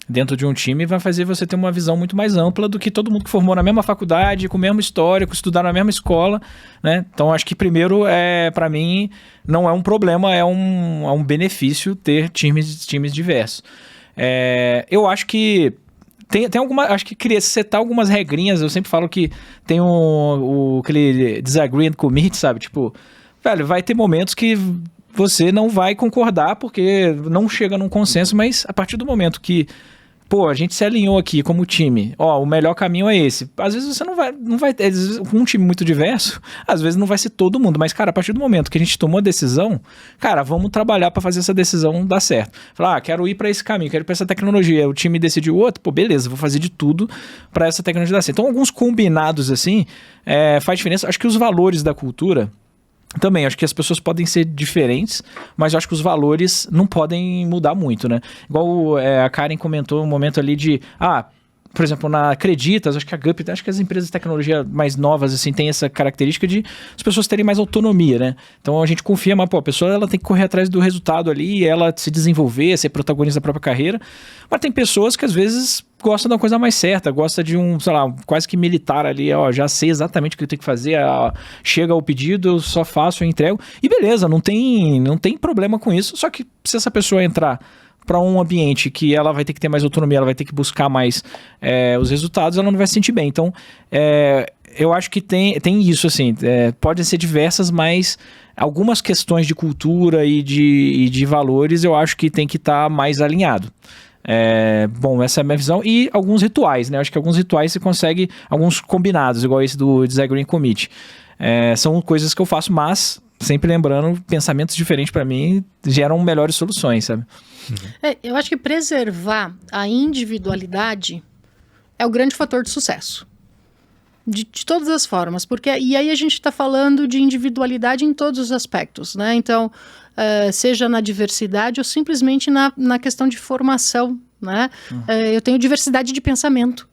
dentro de um time vai fazer você ter uma visão muito mais ampla do que todo mundo que formou na mesma faculdade, com o mesmo histórico, estudar na mesma escola, né? Então, acho que primeiro, para mim, não é um problema, é um benefício ter times diversos. Eu acho que tem acho que setar algumas regrinhas. Eu sempre falo que tem aquele disagree and commit, sabe? Tipo, velho, vai ter momentos que você não vai concordar porque não chega num consenso, mas a partir do momento que, a gente se alinhou aqui como time, o melhor caminho é esse. Às vezes você não vai às vezes, com um time muito diverso, às vezes não vai ser todo mundo, mas, cara, a partir do momento que a gente tomou a decisão, cara, vamos trabalhar para fazer essa decisão dar certo. Falar, quero ir para esse caminho, quero ir para essa tecnologia, o time decidiu outro, beleza, vou fazer de tudo para essa tecnologia dar certo. Então, alguns combinados assim, faz diferença. Acho que os valores da cultura também, acho que as pessoas podem ser diferentes, mas eu acho que os valores não podem mudar muito, né? Igual a Karen comentou um momento ali de, por exemplo, na Acreditas, acho que a Gup, acho que as empresas de tecnologia mais novas, assim, tem essa característica de as pessoas terem mais autonomia, né? Então a gente confia, mas, a pessoa ela tem que correr atrás do resultado ali, ela se desenvolver, ser protagonista da própria carreira, mas tem pessoas que às vezes gosta de uma coisa mais certa, gosta de quase que militar ali, já sei exatamente o que eu tenho que fazer, chega o pedido, eu só faço, eu entrego, e beleza, não tem problema com isso, só que se essa pessoa entrar para um ambiente que ela vai ter que ter mais autonomia, ela vai ter que buscar mais os resultados, ela não vai se sentir bem. Então, eu acho que tem isso, assim, podem ser diversas, mas algumas questões de cultura e de valores eu acho que tem que estar mais alinhado. Bom, essa é a minha visão. E alguns rituais, né? Acho que alguns rituais você consegue, alguns combinados, igual esse do Disagree and Commit. São coisas que eu faço, mas sempre lembrando, pensamentos diferentes para mim geram melhores soluções, sabe? Eu acho que preservar a individualidade é o grande fator de sucesso. De todas as formas, e aí a gente está falando de individualidade em todos os aspectos, né? Então, seja na diversidade ou simplesmente na questão de formação, né? Eu tenho diversidade de pensamento.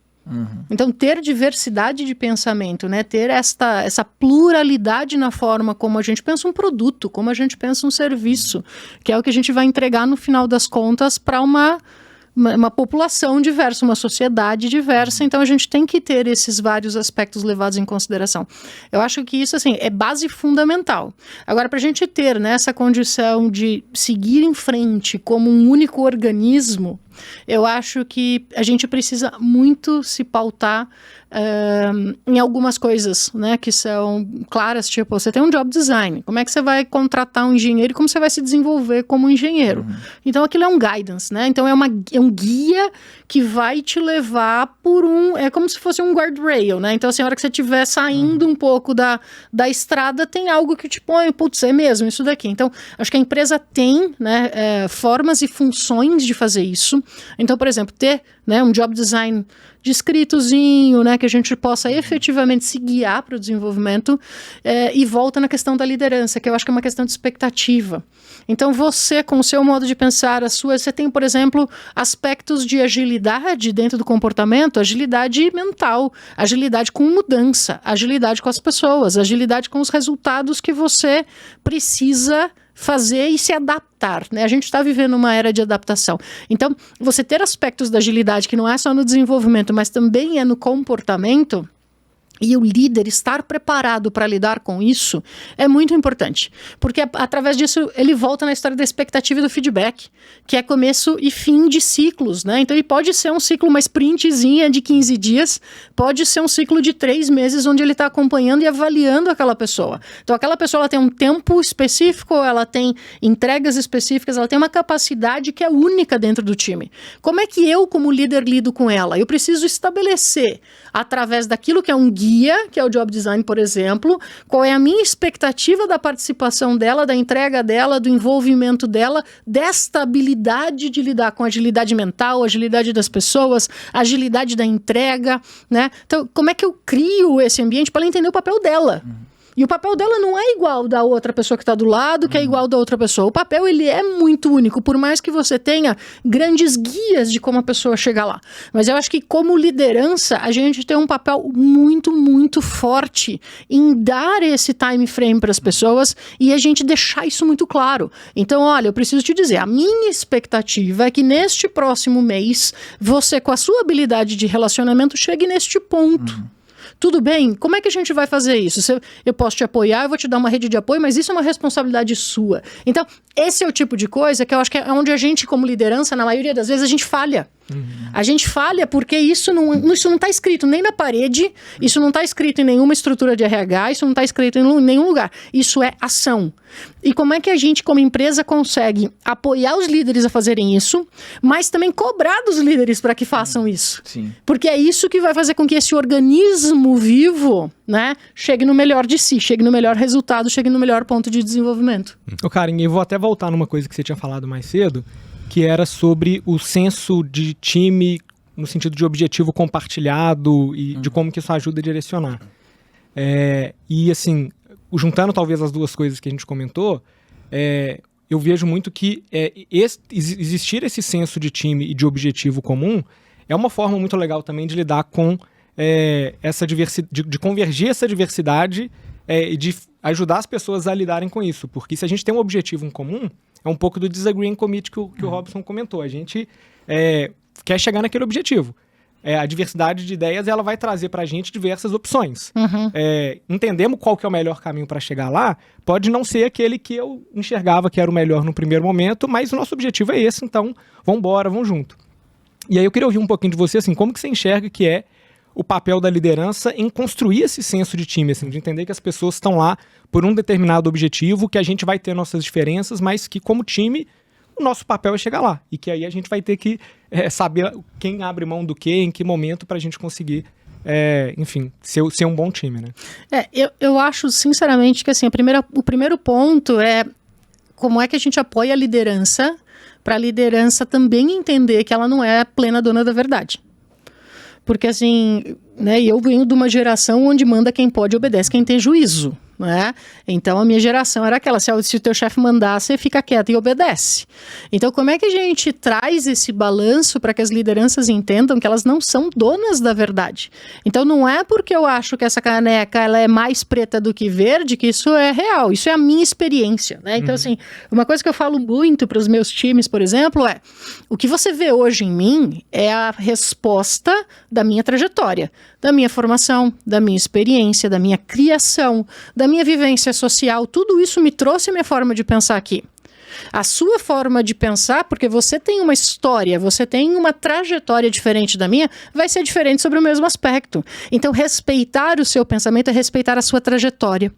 Então, ter diversidade de pensamento, né? Ter essa pluralidade na forma como a gente pensa um produto, como a gente pensa um serviço, que é o que a gente vai entregar no final das contas para uma população diversa, uma sociedade diversa. Então a gente tem que ter esses vários aspectos levados em consideração. Eu acho que isso, assim, é base fundamental. Agora, para a gente ter, né, essa condição de seguir em frente como um único organismo, eu acho que a gente precisa muito se pautar em algumas coisas, né, que são claras, tipo, você tem um job design, como é que você vai contratar um engenheiro e como você vai se desenvolver como engenheiro. Então aquilo é um guidance, né, então é um guia que vai te levar por é como se fosse um guardrail, né, então assim, a hora que você estiver saindo um pouco da estrada, tem algo que te põe, putz, é mesmo, isso daqui. Então, acho que a empresa tem, né, formas e funções de fazer isso. Então, por exemplo, ter, né, um job design descritozinho, né, que a gente possa efetivamente se guiar para o desenvolvimento, e volta na questão da liderança, que eu acho que é uma questão de expectativa. Então você, com o seu modo de pensar, você tem, por exemplo, aspectos de agilidade dentro do comportamento, agilidade mental, agilidade com mudança, agilidade com as pessoas, agilidade com os resultados que você precisa fazer e se adaptar, né? A gente está vivendo uma era de adaptação. Então, você ter aspectos da agilidade que não é só no desenvolvimento, mas também é no comportamento, e o líder estar preparado para lidar com isso é muito importante. Porque através disso ele volta na história da expectativa e do feedback, que é começo e fim de ciclos, né? Então ele pode ser um ciclo, uma sprintzinha de 15 dias, pode ser um ciclo de 3 meses, onde ele está acompanhando e avaliando aquela pessoa. Então aquela pessoa ela tem um tempo específico, ela tem entregas específicas, ela tem uma capacidade que é única dentro do time. Como é que eu, como líder, lido com ela? Eu preciso estabelecer, através daquilo que é um guia, que é o job design, por exemplo, qual é a minha expectativa da participação dela, da entrega dela, do envolvimento dela, desta habilidade de lidar com agilidade mental, agilidade das pessoas, agilidade da entrega, né? Então, como é que eu crio esse ambiente para ela entender o papel dela? E o papel dela não é igual da outra pessoa que está do lado, que é igual da outra pessoa. O papel, ele é muito único, por mais que você tenha grandes guias de como a pessoa chega lá. Mas eu acho que, como liderança, a gente tem um papel muito, muito forte em dar esse time frame para as pessoas e a gente deixar isso muito claro. Então, olha, eu preciso te dizer, a minha expectativa é que neste próximo mês, você, com a sua habilidade de relacionamento, chegue neste ponto. Tudo bem? Como é que a gente vai fazer isso? Eu posso te apoiar, eu vou te dar uma rede de apoio, mas isso é uma responsabilidade sua. Então, esse é o tipo de coisa que eu acho que é onde a gente, como liderança, na maioria das vezes, a gente falha. A gente falha porque isso não está escrito nem na parede, isso não está escrito em nenhuma estrutura de RH, isso não está escrito em nenhum lugar. Isso é ação. E como é que a gente, como empresa, consegue apoiar os líderes a fazerem isso, mas também cobrar dos líderes para que façam isso? Sim. Porque é isso que vai fazer com que esse organismo vivo, né, chegue no melhor de si, chegue no melhor resultado, chegue no melhor ponto de desenvolvimento. Ô Karen, eu vou até voltar numa coisa que você tinha falado mais cedo, que era sobre o senso de time no sentido de objetivo compartilhado e de como que isso ajuda a direcionar. E assim, juntando talvez as duas coisas que a gente comentou, eu vejo muito que existir esse senso de time e de objetivo comum é uma forma muito legal também de lidar com essa diversidade, de convergir essa diversidade e de ajudar as pessoas a lidarem com isso. Porque se a gente tem um objetivo em comum, é um pouco do disagree and commit que o Robson comentou. A gente quer chegar naquele objetivo. A diversidade de ideias ela vai trazer para a gente diversas opções. Entendemos qual que é o melhor caminho para chegar lá, pode não ser aquele que eu enxergava que era o melhor no primeiro momento, mas o nosso objetivo é esse, então vamos embora, vamos junto. E aí eu queria ouvir um pouquinho de você, assim, como que você enxerga que é o papel da liderança em construir esse senso de time, assim, de entender que as pessoas estão lá por um determinado objetivo, que a gente vai ter nossas diferenças, mas que como time o nosso papel é chegar lá. E que aí a gente vai ter que saber quem abre mão do quê, em que momento, para a gente conseguir, enfim, ser um bom time, né? Eu acho, sinceramente, que assim, o primeiro ponto é como é que a gente apoia a liderança, para a liderança também entender que ela não é a plena dona da verdade. Porque assim, né, eu venho de uma geração onde manda quem pode e obedece quem tem juízo. Né? Então a minha geração era aquela, se o teu chefe mandar, você fica quieto e obedece. Então como é que a gente traz esse balanço para que as lideranças entendam que elas não são donas da verdade? Então não é porque eu acho que essa caneca ela é mais preta do que verde que isso é real, isso é a minha experiência, né? Então assim, uma coisa que eu falo muito para os meus times, por exemplo, é o que você vê hoje em mim é a resposta da minha trajetória, da minha formação, da minha experiência, da minha criação, da minha vivência social, tudo isso me trouxe a minha forma de pensar aqui. A sua forma de pensar, porque você tem uma história, você tem uma trajetória diferente da minha, vai ser diferente sobre o mesmo aspecto. Então, respeitar o seu pensamento é respeitar a sua trajetória.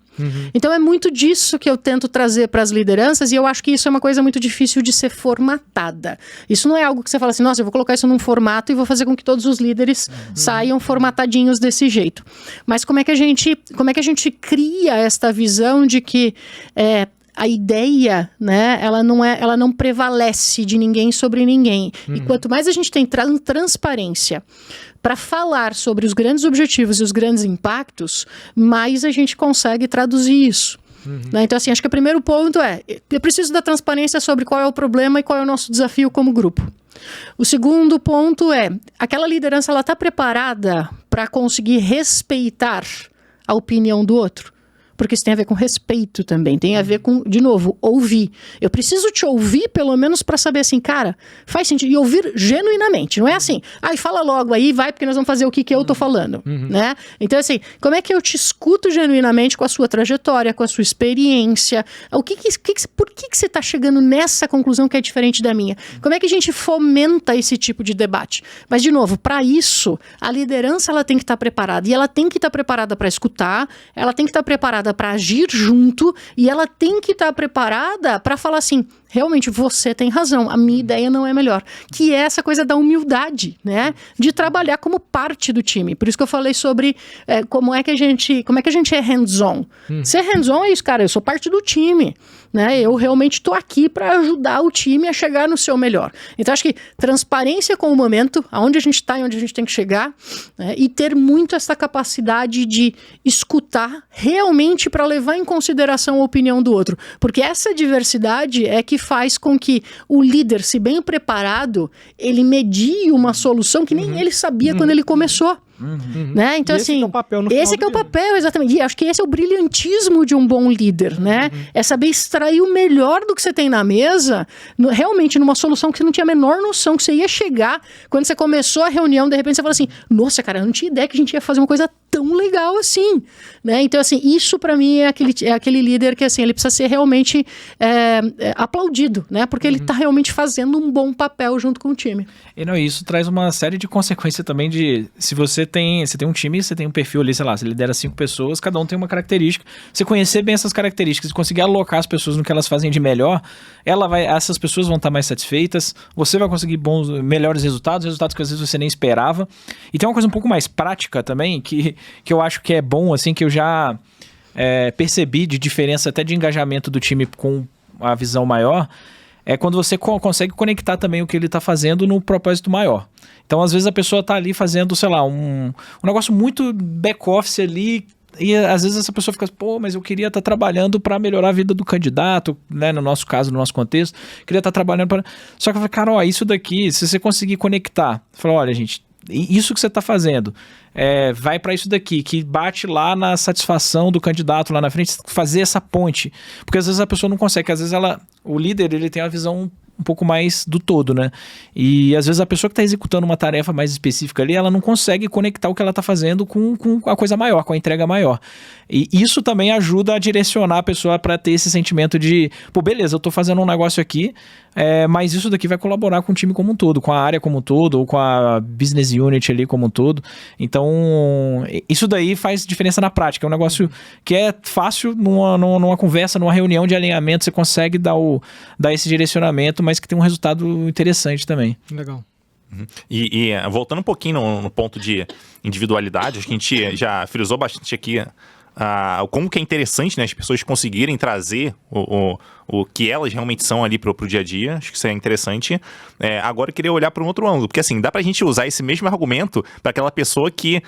Então, é muito disso que eu tento trazer para as lideranças e eu acho que isso é uma coisa muito difícil de ser formatada. Isso não é algo que você fala assim, nossa, eu vou colocar isso num formato e vou fazer com que todos os líderes saiam formatadinhos desse jeito. Mas como é que a gente cria esta visão de que a ideia, né, ela não prevalece de ninguém sobre ninguém. E quanto mais a gente tem transparência para falar sobre os grandes objetivos e os grandes impactos, mais a gente consegue traduzir isso. Né? Então, assim, acho que o primeiro ponto eu preciso da transparência sobre qual é o problema e qual é o nosso desafio como grupo. O segundo ponto aquela liderança ela está preparada para conseguir respeitar a opinião do outro. porque isso tem a ver com respeito também, tem a ver com, de novo, ouvir. Eu preciso te ouvir pelo menos para saber assim, cara, faz sentido, e ouvir genuinamente, não é assim, fala logo aí, vai, porque nós vamos fazer o que eu tô falando, né? Então assim, como é que eu te escuto genuinamente com a sua trajetória, com a sua experiência, por que você tá chegando nessa conclusão que é diferente da minha? Como é que a gente fomenta esse tipo de debate? Mas, de novo, para isso, a liderança ela tem que estar preparada. E ela tem que estar preparada para escutar, ela tem que estar preparada para agir junto, e ela tem que estar preparada para falar assim, realmente, você tem razão, a minha ideia não é melhor. Que é essa coisa da humildade, né? De trabalhar como parte do time. Por isso que eu falei sobre como é que a gente é hands-on. Ser hands-on é isso, cara, eu sou parte do time, né? Eu realmente estou aqui para ajudar o time a chegar no seu melhor. Então, acho que transparência com o momento, aonde a gente está e onde a gente tem que chegar, né? E ter muito essa capacidade de escutar realmente para levar em consideração a opinião do outro. Porque essa diversidade é que faz com que o líder, se bem preparado, ele medie uma solução que nem ele sabia quando ele começou. Né? Então, esse assim, que é o papel no esse que é o papel, exatamente. E acho que esse é o brilhantismo de um bom líder, né? É saber extrair o melhor do que você tem na mesa, realmente numa solução que você não tinha a menor noção que você ia chegar. Quando você começou a reunião, de repente você fala assim, nossa, cara, eu não tinha ideia que a gente ia fazer uma coisa tão legal assim, né? Então, assim, isso pra mim é aquele líder que, assim, ele precisa ser realmente aplaudido, né? Porque ele tá realmente fazendo um bom papel junto com o time. E não, isso traz uma série de consequências também de, se você tem um time, você tem um perfil ali, sei lá, você lidera 5 pessoas, cada um tem uma característica, você conhecer bem essas características e conseguir alocar as pessoas no que elas fazem de melhor, essas pessoas vão estar mais satisfeitas, você vai conseguir melhores resultados que às vezes você nem esperava. E tem uma coisa um pouco mais prática também, que eu acho que é bom, assim, que eu já percebi de diferença até de engajamento do time com a visão maior, é quando você consegue conectar também o que ele está fazendo no propósito maior. Então, às vezes, a pessoa está ali fazendo, sei lá, um negócio muito back-office ali, e às vezes essa pessoa fica, mas eu queria estar trabalhando para melhorar a vida do candidato, né, no nosso caso, no nosso contexto, queria estar trabalhando para... Só que eu falei, cara, isso daqui, se você conseguir conectar, fala, olha, gente, isso que você está fazendo, vai para isso daqui, que bate lá na satisfação do candidato lá na frente, fazer essa ponte, porque às vezes a pessoa não consegue, às vezes o líder, ele tem uma visão um pouco mais do todo, né? E às vezes a pessoa que está executando uma tarefa mais específica ali, ela não consegue conectar o que ela está fazendo com a coisa maior, com a entrega maior. E isso também ajuda a direcionar a pessoa para ter esse sentimento de, beleza, eu estou fazendo um negócio aqui, mas isso daqui vai colaborar com o time como um todo, com a área como um todo, ou com a business unit ali como um todo. Então, isso daí faz diferença na prática. É um negócio que é fácil numa conversa, numa reunião de alinhamento, você consegue dar esse direcionamento, mas que tem um resultado interessante também. Legal. E voltando um pouquinho no ponto de individualidade, acho que a gente já frisou bastante aqui como que é interessante, né, as pessoas conseguirem trazer o que elas realmente são ali pro dia a dia. Acho que isso é interessante. Agora eu queria olhar para um outro ângulo, porque assim, dá pra gente usar esse mesmo argumento para aquela pessoa que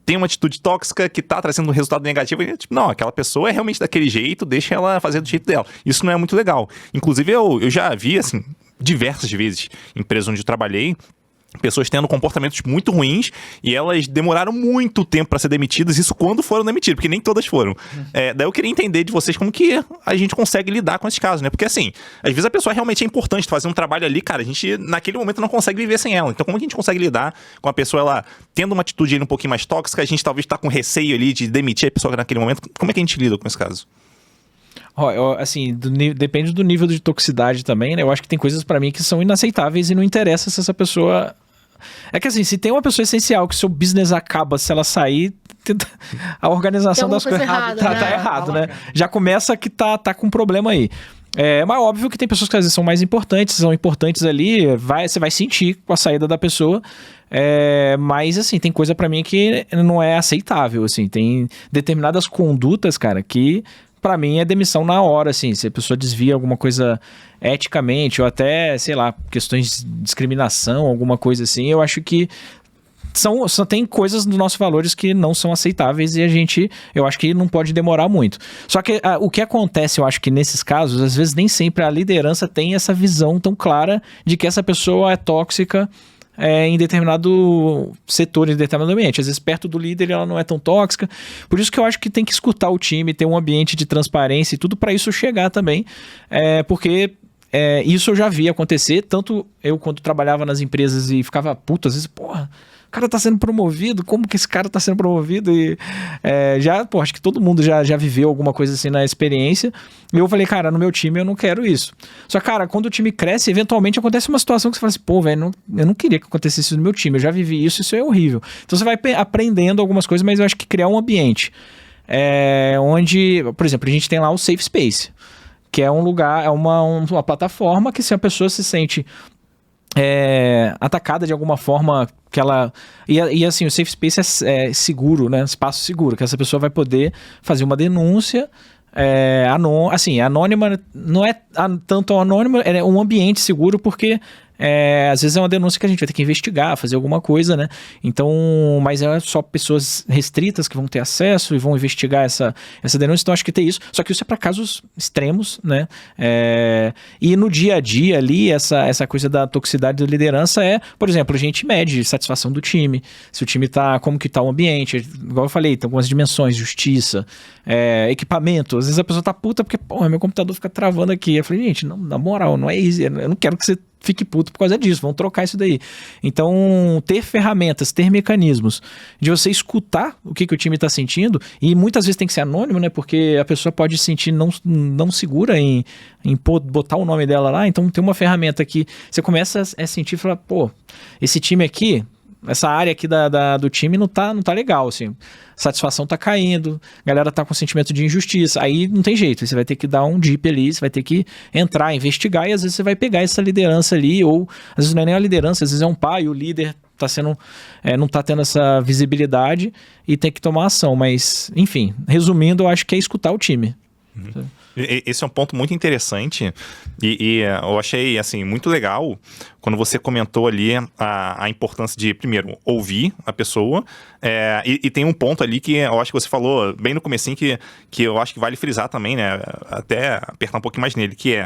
tem uma atitude tóxica, que tá trazendo um resultado negativo, e, tipo, não, aquela pessoa é realmente daquele jeito, deixa ela fazer do jeito dela. Isso não é muito legal. Inclusive, eu já vi, assim, diversas vezes, em empresas onde eu trabalhei, pessoas tendo comportamentos muito ruins e elas demoraram muito tempo para ser demitidas, isso quando foram demitidas, porque nem todas foram. Daí eu queria entender de vocês como que a gente consegue lidar com esses casos, né? Porque assim, às vezes a pessoa realmente é importante fazer um trabalho ali, cara, a gente naquele momento não consegue viver sem ela. Então como que a gente consegue lidar com a pessoa, ela tendo uma atitude ali um pouquinho mais tóxica, a gente talvez tá com receio ali de demitir a pessoa naquele momento. Como é que a gente lida com esse caso? Assim, depende do nível de toxicidade também, né? Eu acho que tem coisas pra mim que são inaceitáveis e não interessa se essa pessoa... É que assim, se tem uma pessoa essencial que seu business acaba se ela sair, a organização das coisas tá errado, né? Já começa que tá com um problema aí. Mas óbvio que tem pessoas que às vezes são mais importantes, são importantes ali, você vai sentir com a saída da pessoa, mas assim, tem coisa pra mim que não é aceitável, assim, tem determinadas condutas, cara, que pra mim é demissão na hora, assim, se a pessoa desvia alguma coisa eticamente, ou até, sei lá, questões de discriminação, alguma coisa assim, eu acho que só tem coisas dos nossos valores que não são aceitáveis e eu acho que não pode demorar muito. Só que o que acontece, eu acho que nesses casos, às vezes nem sempre a liderança tem essa visão tão clara de que essa pessoa é tóxica em determinado setor, em determinado ambiente. Às vezes perto do líder ela não é tão tóxica. Por isso que eu acho que tem que escutar o time, ter um ambiente de transparência e tudo para isso chegar também. Porque isso eu já vi acontecer, tanto eu quando trabalhava nas empresas e ficava puto, às vezes, porra, o cara tá sendo promovido, como que esse cara tá sendo promovido? E acho que todo mundo já viveu alguma coisa assim na experiência. E eu falei, cara, no meu time eu não quero isso. Só que, cara, quando o time cresce, eventualmente acontece uma situação que você fala assim, pô, velho, eu não queria que acontecesse isso no meu time, eu já vivi isso, isso é horrível. Então você vai aprendendo algumas coisas, mas eu acho que criar um ambiente onde, por exemplo, a gente tem lá o Safe Space, que é um lugar, é uma plataforma que se a pessoa se sente atacada de alguma forma que ela... E assim, o Safe Space é seguro, né? Espaço seguro, que essa pessoa vai poder fazer uma denúncia anônima, não é tanto anônima, é um ambiente seguro porque às vezes é uma denúncia que a gente vai ter que investigar, fazer alguma coisa, né? Então, mas é só pessoas restritas que vão ter acesso e vão investigar essa denúncia, então acho que tem isso. Só que isso é para casos extremos, né? E no dia a dia ali, essa coisa da toxicidade da liderança por exemplo, a gente mede satisfação do time, se o time tá, como que tá o ambiente, igual eu falei, tem algumas dimensões, justiça, equipamento, às vezes a pessoa tá puta porque, porra, meu computador fica travando aqui. Eu falei, gente, não, na moral, não é isso, eu não quero que você fique puto por causa disso, vamos trocar isso daí. Então, ter ferramentas, ter mecanismos de você escutar o que o time está sentindo, e muitas vezes tem que ser anônimo, né? Porque a pessoa pode se sentir não segura em botar o nome dela lá, então tem uma ferramenta que você começa a sentir e falar, pô, esse time aqui, essa área aqui do time não tá legal, assim. Satisfação tá caindo, a galera tá com sentimento de injustiça. Aí não tem jeito, você vai ter que dar um dip ali, você vai ter que entrar, investigar, e às vezes você vai pegar essa liderança ali, ou às vezes não é nem a liderança, às vezes é um pai, o líder não tá tendo essa visibilidade e tem que tomar ação. Mas, enfim, resumindo, eu acho que é escutar o time. Uhum. Esse é um ponto muito interessante e eu achei assim, muito legal quando você comentou ali a importância de, primeiro, ouvir a pessoa e tem um ponto ali que eu acho que você falou bem no comecinho que eu acho que vale frisar também, né, até apertar um pouquinho mais nele, que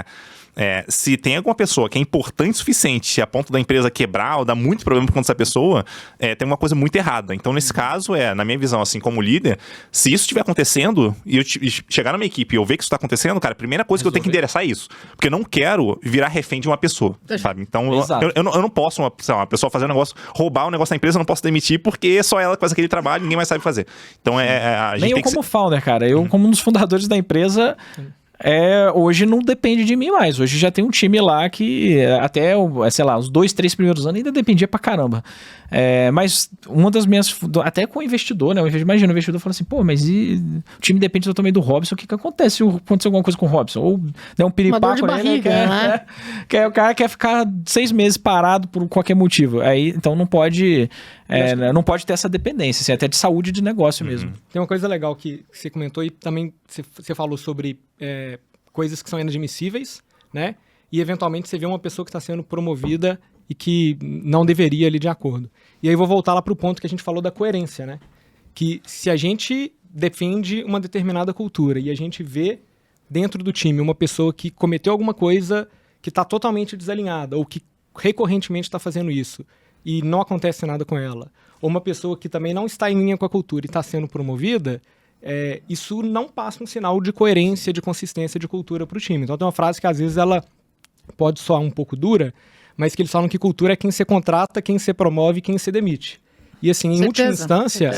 se tem alguma pessoa que é importante o suficiente a ponto da empresa quebrar ou dar muito problema por conta dessa pessoa, tem uma coisa muito errada. Então, nesse caso, na minha visão, assim, como líder, se isso estiver acontecendo e eu chegar na minha equipe e eu ver que isso está acontecendo, cara, a primeira coisa que eu tenho que endereçar é isso. Porque eu não quero virar refém de uma pessoa, sabe? Então, eu não posso, uma pessoa fazer um negócio, roubar um negócio da empresa, eu não posso demitir porque é só ela que faz aquele trabalho e ninguém mais sabe fazer. Então, a gente nem tem eu como founder, cara. Eu, como um dos fundadores da empresa... hoje não depende de mim mais. Hoje já tem um time lá que até, sei lá, os 2, 3 primeiros anos ainda dependia pra caramba. Mas uma das minhas... Até com o investidor, né? Imagina, o investidor fala assim, pô, mas o time depende totalmente do Robson. O que acontece se acontecer alguma coisa com o Robson? Ou der um piripaco nele, né? O cara quer ficar 6 meses parado por qualquer motivo. Aí, então não pode... não pode ter essa dependência, assim, até de saúde de negócio mesmo. Tem uma coisa legal que você comentou e também você falou sobre coisas que são inadmissíveis, né? E eventualmente você vê uma pessoa que está sendo promovida e que não deveria ali de acordo. E aí vou voltar lá para o ponto que a gente falou da coerência, né? Que se a gente defende uma determinada cultura e a gente vê dentro do time uma pessoa que cometeu alguma coisa que está totalmente desalinhada ou que recorrentemente está fazendo isso e não acontece nada com ela, ou uma pessoa que também não está em linha com a cultura e está sendo promovida, isso não passa um sinal de coerência, de consistência de cultura para o time. Então tem uma frase que às vezes ela pode soar um pouco dura, mas que eles falam que cultura é quem você contrata, quem você promove, quem você demite. E assim, em última instância,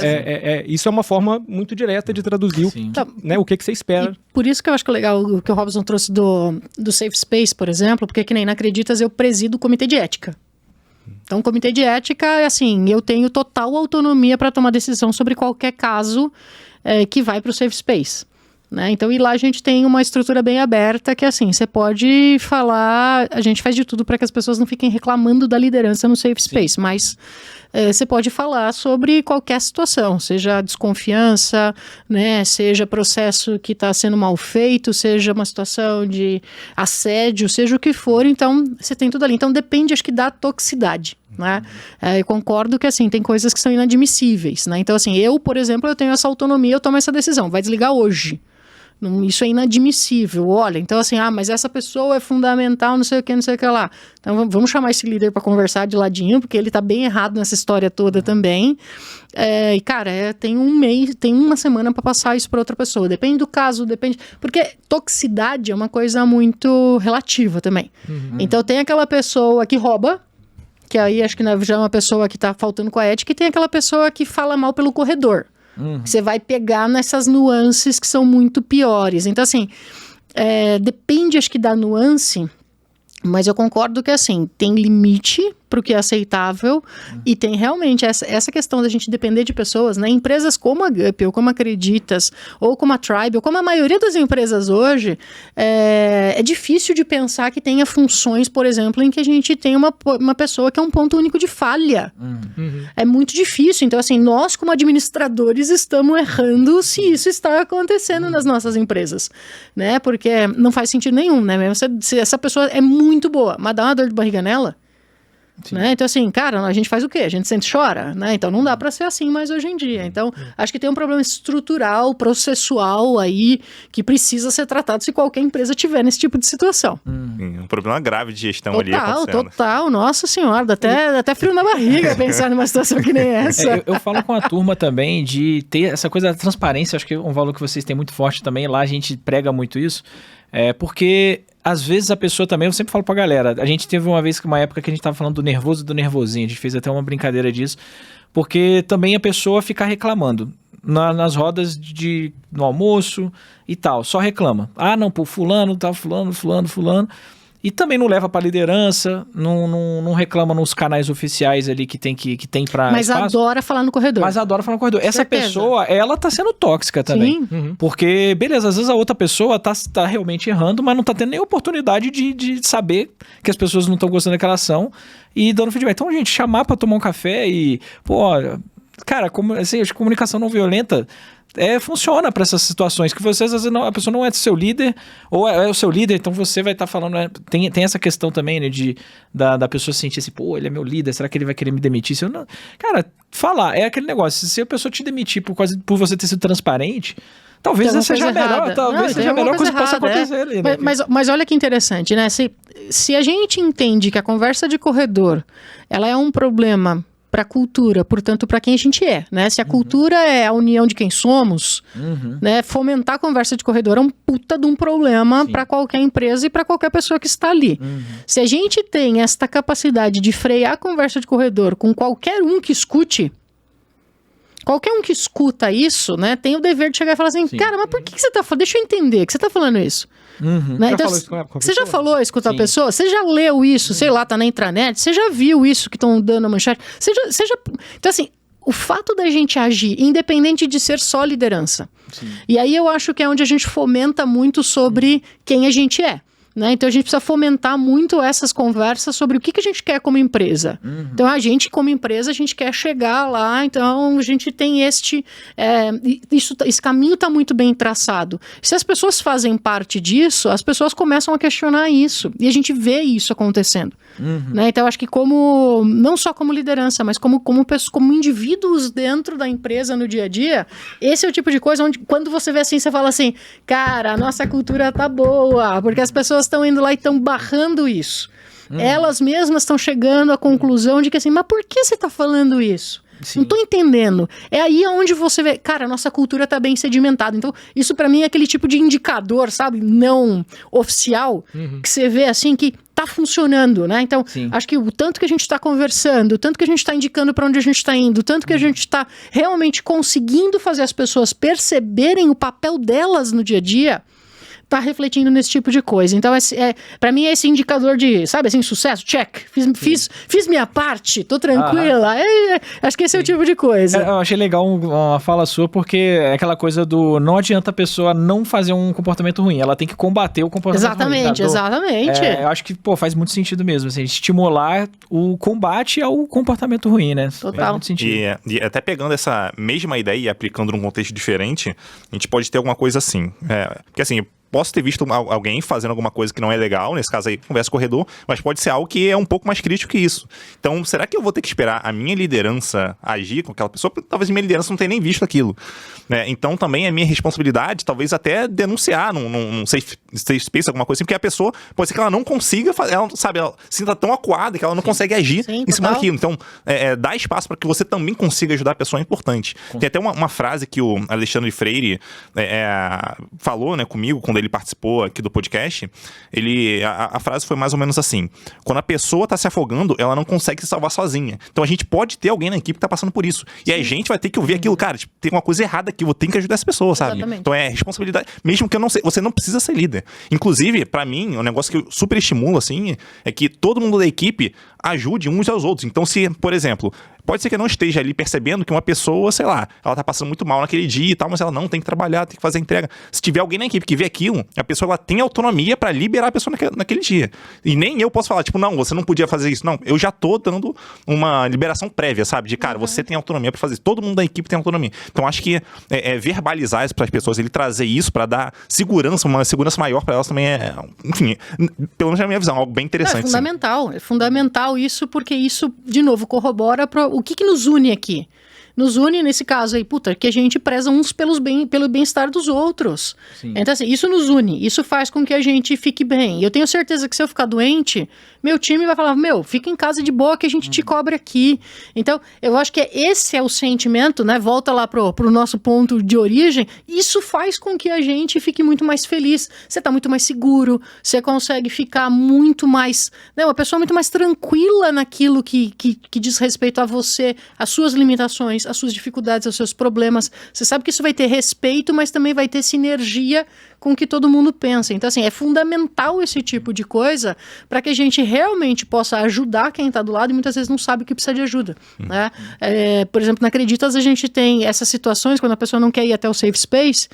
isso é uma forma muito direta de traduzir o que você espera. E por isso que eu acho que é legal o que o Robson trouxe do Safe Space, por exemplo, porque que nem na Acreditas eu presido o comitê de ética. Então, o comitê de ética é assim, eu tenho total autonomia para tomar decisão sobre qualquer caso que vai para o Safe Space. Né? Então, e lá a gente tem uma estrutura bem aberta que assim, você pode falar, a gente faz de tudo para que as pessoas não fiquem reclamando da liderança no Safe Space, mas você pode falar sobre qualquer situação, seja desconfiança, né? Seja processo que está sendo mal feito, seja uma situação de assédio, seja o que for, então você tem tudo ali. Então depende, acho que, da toxicidade. Né? Eu concordo que assim, tem coisas que são inadmissíveis. Né? Então assim, eu, por exemplo, eu tenho essa autonomia, eu tomo essa decisão, vai desligar hoje. Isso é inadmissível. Olha, então assim, mas essa pessoa é fundamental, não sei o que lá. Então vamos chamar esse líder para conversar de ladinho, porque ele tá bem errado nessa história toda também. E cara, tem um mês, tem uma semana para passar isso para outra pessoa. Depende do caso, depende. Porque toxicidade é uma coisa muito relativa também. Então tem aquela pessoa que rouba, que aí acho que já é uma pessoa que tá faltando com a ética, e tem aquela pessoa que fala mal pelo corredor. Você vai pegar nessas nuances que são muito piores. Então, assim, depende, acho que, da nuance, mas eu concordo que, assim, tem limite para o que é aceitável e tem realmente essa questão da gente depender de pessoas, né? Empresas como a Gup, ou como a Acreditas, ou como a Tribe, ou como a maioria das empresas hoje, é difícil de pensar que tenha funções, por exemplo, em que a gente tem uma pessoa que é um ponto único de falha. É muito difícil. Então, assim, nós como administradores estamos errando se isso está acontecendo nas nossas empresas, né? Porque não faz sentido nenhum, né? Mesmo se essa pessoa é muito boa, mas dá uma dor de barriga nela, né? Então, assim, cara, a gente faz o quê? A gente sempre chora, né? Então, não dá para ser assim mais hoje em dia. Então, acho que tem um problema estrutural, processual aí, que precisa ser tratado se qualquer empresa tiver nesse tipo de situação. Um problema grave de gestão ali acontecendo. Total, nossa senhora, dá até frio na barriga pensar numa situação que nem essa. Eu falo com a turma também de ter essa coisa da transparência, acho que é um valor que vocês têm muito forte também, lá a gente prega muito isso, porque às vezes a pessoa também, eu sempre falo pra galera, a gente teve uma época que a gente tava falando do nervoso e do nervosinho, a gente fez até uma brincadeira disso, porque também a pessoa fica reclamando nas rodas no almoço e tal, só reclama. Não, pô, fulano, fulano. E também não leva pra liderança, não reclama nos canais oficiais ali que tem pra Mas espaço. Adora falar no corredor. Essa Certeza. pessoa, ela tá sendo tóxica também. Sim. Porque, beleza, às vezes a outra pessoa tá realmente errando, mas não tá tendo nem oportunidade de saber que as pessoas não estão gostando daquela ação e dando feedback. Então, gente, chamar pra tomar um café e, cara, assim, acho que comunicação não violenta funciona para essas situações, que você, às vezes, a pessoa não é seu líder, ou é o seu líder, então você vai estar falando, tem essa questão também, né, da pessoa sentir assim, ele é meu líder, será que ele vai querer me demitir? Se eu não... Cara, falar, é aquele negócio, se a pessoa te demitir por você ter sido transparente, talvez essa seja a melhor coisa que possa acontecer ali, né? Mas olha que interessante, né, se a gente entende que a conversa de corredor, ela é um problema para a cultura, portanto, para quem a gente é, né? Se a cultura é a união de quem somos, né? Fomentar a conversa de corredor é um puta de um problema para qualquer empresa e para qualquer pessoa que está ali. Se a gente tem esta capacidade de frear a conversa de corredor com qualquer um que escute, qualquer um que escuta isso, né? Tem o dever de chegar e falar assim, cara, mas por que você tá falando? Deixa eu entender que você tá falando isso. Né? Então, você já falou isso com a pessoa? Você já leu isso? Sei lá, tá na intranet? Você já viu isso que estão dando a manchete? Então, assim, o fato da gente agir, independente de ser só liderança. E aí eu acho que é onde a gente fomenta muito sobre quem a gente é. Né? Então a gente precisa fomentar muito essas conversas sobre o que a gente quer como empresa. Então a gente como empresa, a gente quer chegar lá, então a gente tem esse caminho está muito bem traçado. Se as pessoas fazem parte disso, as pessoas começam a questionar isso, e a gente vê isso acontecendo. Né? Então eu acho que não só como liderança, mas como indivíduos dentro da empresa no dia a dia, esse é o tipo de coisa onde quando você vê assim, você fala assim, cara, a nossa cultura tá boa, porque as pessoas estão indo lá e estão barrando isso. Elas mesmas estão chegando à conclusão de que assim, mas por que você está falando isso? Não tô entendendo. É aí onde você vê, cara, a nossa cultura tá bem sedimentada. Então, isso pra mim é aquele tipo de indicador, sabe? Não oficial, que você vê assim que tá funcionando, né? Então, acho que o tanto que a gente tá conversando, o tanto que a gente tá indicando pra onde a gente tá indo, o tanto que a gente tá realmente conseguindo fazer as pessoas perceberem o papel delas no dia a dia, tá refletindo nesse tipo de coisa. Então, pra mim, é esse indicador de, sabe, assim, sucesso, check. Fiz minha parte, tô tranquila. Acho que esse é o tipo de coisa. Eu achei legal uma fala sua, porque é aquela coisa do não adianta a pessoa não fazer um comportamento ruim, ela tem que combater o comportamento ruim. Exatamente. Eu acho que, faz muito sentido mesmo, assim, estimular o combate ao comportamento ruim, né? Total. Faz muito sentido. E até pegando essa mesma ideia e aplicando num contexto diferente, a gente pode ter alguma coisa assim. Porque assim, posso ter visto alguém fazendo alguma coisa que não é legal, nesse caso aí, conversa corredor, mas pode ser algo que é um pouco mais crítico que isso. Então, será que eu vou ter que esperar a minha liderança agir com aquela pessoa? Talvez a minha liderança não tenha nem visto aquilo. Né? Então, também é minha responsabilidade, talvez até denunciar num safe space, alguma coisa assim, porque a pessoa, pode ser que ela não consiga fazer, ela, sabe, ela se sinta tão acuada que ela não consegue agir em cima daquilo. Então, dar espaço para que você também consiga ajudar a pessoa é importante. Tem até uma frase que o Alexandre Freire falou, né, comigo, quando ele participou aqui do podcast. A frase foi mais ou menos assim: quando a pessoa tá se afogando, ela não consegue se salvar sozinha. Então a gente pode ter alguém na equipe que tá passando por isso. E aí a gente vai ter que ouvir aquilo, cara, tipo, tem uma coisa errada aqui, eu vou ter que ajudar essa pessoa, sabe? Exatamente. Então é responsabilidade, mesmo que eu não sei, você não precisa ser líder. Inclusive, pra mim, um negócio que eu super estimulo, assim, é que todo mundo da equipe ajude uns aos outros. Então, se, por exemplo, pode ser que eu não esteja ali percebendo que uma pessoa, sei lá, ela tá passando muito mal naquele dia e tal, mas ela não tem que trabalhar, tem que fazer a entrega. Se tiver alguém na equipe que vê aquilo, a pessoa ela tem autonomia pra liberar a pessoa naquele dia. E nem eu posso falar, tipo, não, você não podia fazer isso. Não, eu já tô dando uma liberação prévia, sabe? De, cara, você tem autonomia pra fazer isso. Todo mundo da equipe tem autonomia. Então, acho que verbalizar isso pras pessoas, ele trazer isso pra dar segurança, uma segurança maior pra elas também enfim, pelo menos na minha visão, algo bem interessante. É fundamental. É fundamental isso, porque isso, de novo, corrobora para o que nos une aqui. Nos une, nesse caso aí, que a gente preza uns pelo bem-estar dos outros. Sim. Então, assim, isso nos une, isso faz com que a gente fique bem. E eu tenho certeza que se eu ficar doente, meu time vai falar, fica em casa de boa que a gente te cobre aqui. Então, eu acho que esse é o sentimento, né? Volta lá pro nosso ponto de origem. Isso faz com que a gente fique muito mais feliz. Você tá muito mais seguro, você consegue ficar muito mais, né? Uma pessoa muito mais tranquila naquilo que diz respeito a você, às suas limitações, às suas dificuldades, aos seus problemas. Você sabe que isso vai ter respeito, mas também vai ter sinergia com o que todo mundo pensa. Então, assim, é fundamental esse tipo de coisa para que a gente realmente possa ajudar quem está do lado e muitas vezes não sabe que precisa de ajuda. Né? Por exemplo, na Acreditas a gente tem essas situações quando a pessoa não quer ir até o safe space,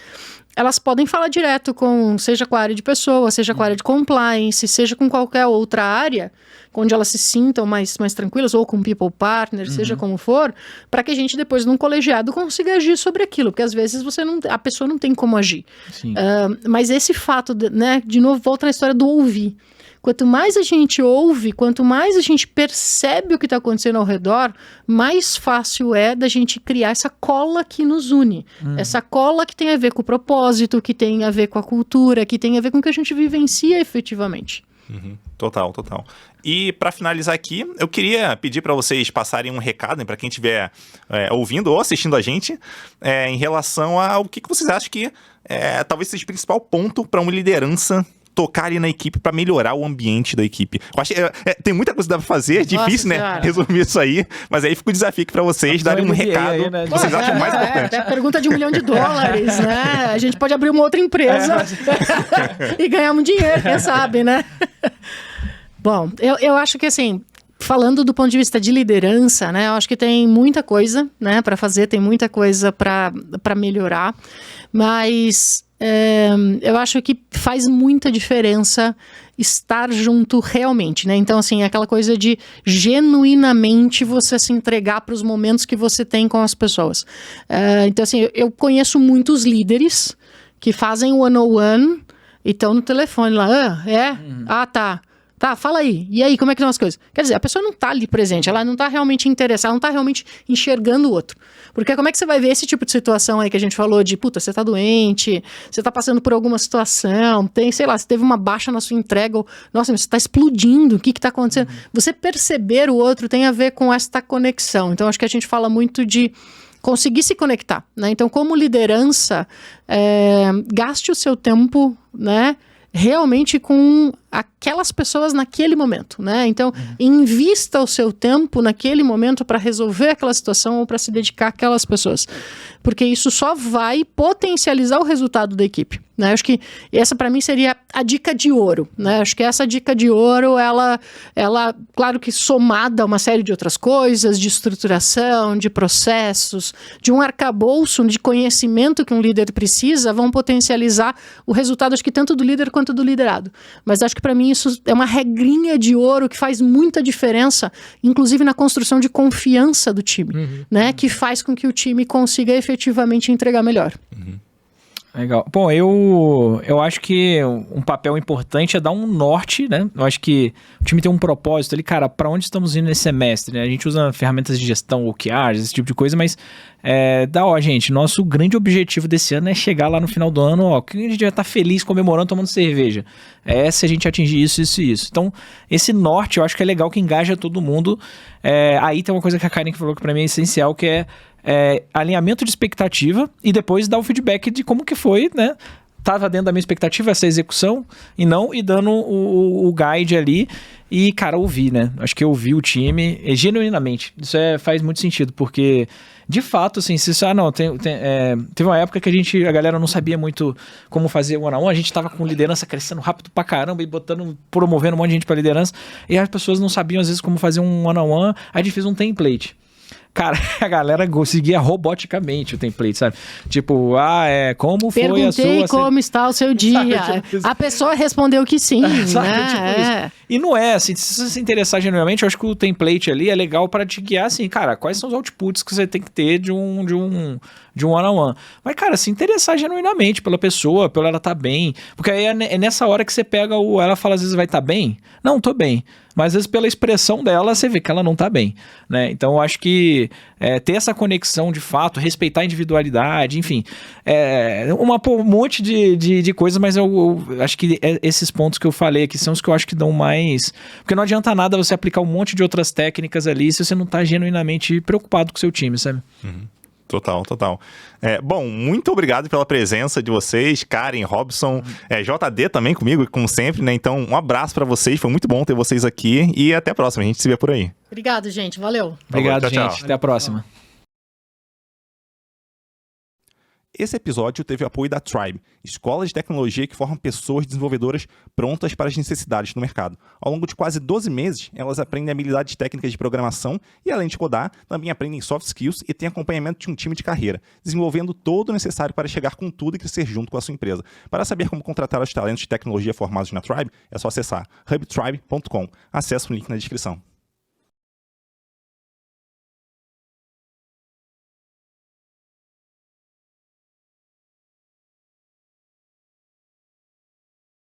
elas podem falar direto seja com a área de pessoa, seja com a área de compliance, seja com qualquer outra área, onde elas se sintam mais tranquilas, ou com people partner, seja como for, para que a gente depois, num colegiado, consiga agir sobre aquilo, porque às vezes a pessoa não tem como agir. Mas esse fato, né, de novo, volta na história do ouvir. Quanto mais a gente ouve, quanto mais a gente percebe o que está acontecendo ao redor, mais fácil é da gente criar essa cola que nos une. Essa cola que tem a ver com o propósito, que tem a ver com a cultura, que tem a ver com o que a gente vivencia efetivamente. Total. E para finalizar aqui, eu queria pedir para vocês passarem um recado para quem estiver ouvindo ou assistindo a gente em relação ao que vocês acham que talvez seja o principal ponto para uma liderança tocar ali na equipe para melhorar o ambiente da equipe. Eu acho que tem muita coisa que dá pra fazer, é difícil, né, resumir isso aí, mas aí fica o desafio aqui para vocês darem um recado aí, né, que vocês acham mais importante. É a pergunta de $1 milhão, né? A gente pode abrir uma outra empresa e ganhar um dinheiro, quem sabe, né? Bom, eu acho que assim, falando do ponto de vista de liderança, né, eu acho que tem muita coisa, né, para fazer, tem muita coisa para melhorar, mas eu acho que faz muita diferença estar junto realmente, né? Então, assim, aquela coisa de genuinamente você se entregar para os momentos que você tem com as pessoas. Então, assim, eu conheço muitos líderes que fazem one-on-one e estão no telefone lá. Tá. Tá, fala aí. E aí, como é que estão as coisas? Quer dizer, a pessoa não tá ali presente, ela não tá realmente interessada, ela não tá realmente enxergando o outro. Porque como é que você vai ver esse tipo de situação aí que a gente falou de, você tá doente, você tá passando por alguma situação, sei lá, você teve uma baixa na sua entrega, ou, nossa, você tá explodindo, o que tá acontecendo? Você perceber o outro tem a ver com esta conexão. Então, acho que a gente fala muito de conseguir se conectar, né? Então, como liderança, gaste o seu tempo, né, realmente com aquelas pessoas naquele momento, né? Então, invista o seu tempo naquele momento para resolver aquela situação ou para se dedicar àquelas pessoas. Porque isso só vai potencializar o resultado da equipe, né? Acho que essa, para mim, seria a dica de ouro, né? Acho que essa dica de ouro, ela, claro que somada a uma série de outras coisas, de estruturação, de processos, de um arcabouço de conhecimento que um líder precisa, vão potencializar o resultado, acho que tanto do líder quanto do liderado. Mas acho que para mim isso é uma regrinha de ouro que faz muita diferença, inclusive na construção de confiança do time, né? Que faz com que o time consiga efetivamente entregar melhor. Legal. Bom, eu acho que um papel importante é dar um norte, né? Eu acho que o time tem um propósito ali, cara, para onde estamos indo nesse semestre, né? A gente usa ferramentas de gestão, OKRs, esse tipo de coisa, mas gente, nosso grande objetivo desse ano é chegar lá no final do ano, ó, que a gente vai estar feliz comemorando, tomando cerveja. Se a gente atingir isso, isso e isso. Então, esse norte eu acho que é legal, que engaja todo mundo. Aí tem uma coisa que a Karen falou que para mim é essencial, que é alinhamento de expectativa e depois dar o feedback de como que foi, né? Tava dentro da minha expectativa essa execução e dando o guide ali e, cara, ouvir, né? Acho que eu ouvi o time genuinamente. Isso faz muito sentido, porque, de fato, assim, teve uma época que a galera não sabia muito como fazer one-on-one, a gente tava com liderança crescendo rápido pra caramba e promovendo um monte de gente pra liderança, e as pessoas não sabiam, às vezes, como fazer um one-on-one, aí a gente fez um template. Cara, a galera seguia roboticamente o template, sabe? Tipo, como foi a sua... Perguntei como está o seu dia. A pessoa respondeu que sim, né? Tipo isso. E não assim, se você se interessar genuinamente, eu acho que o template ali é legal para te guiar, assim, cara, quais são os outputs que você tem que ter de um one-on-one. Mas, cara, se interessar genuinamente pela pessoa, pela ela tá bem. Porque aí é nessa hora que você pega ela fala, às vezes, vai tá bem? Não, tô bem. Mas, às vezes, pela expressão dela, você vê que ela não tá bem, né? Então, eu acho que ter essa conexão, de fato, respeitar a individualidade, enfim, um monte de coisas, mas eu acho que esses pontos que eu falei aqui são os que eu acho que dão mais... Porque não adianta nada você aplicar um monte de outras técnicas ali se você não tá genuinamente preocupado com o seu time, sabe? Uhum. Total. Bom, muito obrigado pela presença de vocês, Karen, Robson, JD também comigo, como sempre, né? Então, um abraço pra vocês, foi muito bom ter vocês aqui e até a próxima, a gente se vê por aí. Obrigado, gente, valeu. Obrigado, tchau, gente, até a próxima. Esse episódio teve o apoio da Tribe, escola de tecnologia que forma pessoas desenvolvedoras prontas para as necessidades do mercado. Ao longo de quase 12 meses, elas aprendem habilidades técnicas de programação e, além de codar, também aprendem soft skills e têm acompanhamento de um time de carreira, desenvolvendo todo o necessário para chegar com tudo e crescer junto com a sua empresa. Para saber como contratar os talentos de tecnologia formados na Tribe, é só acessar hubtribe.com. Acesse o link na descrição.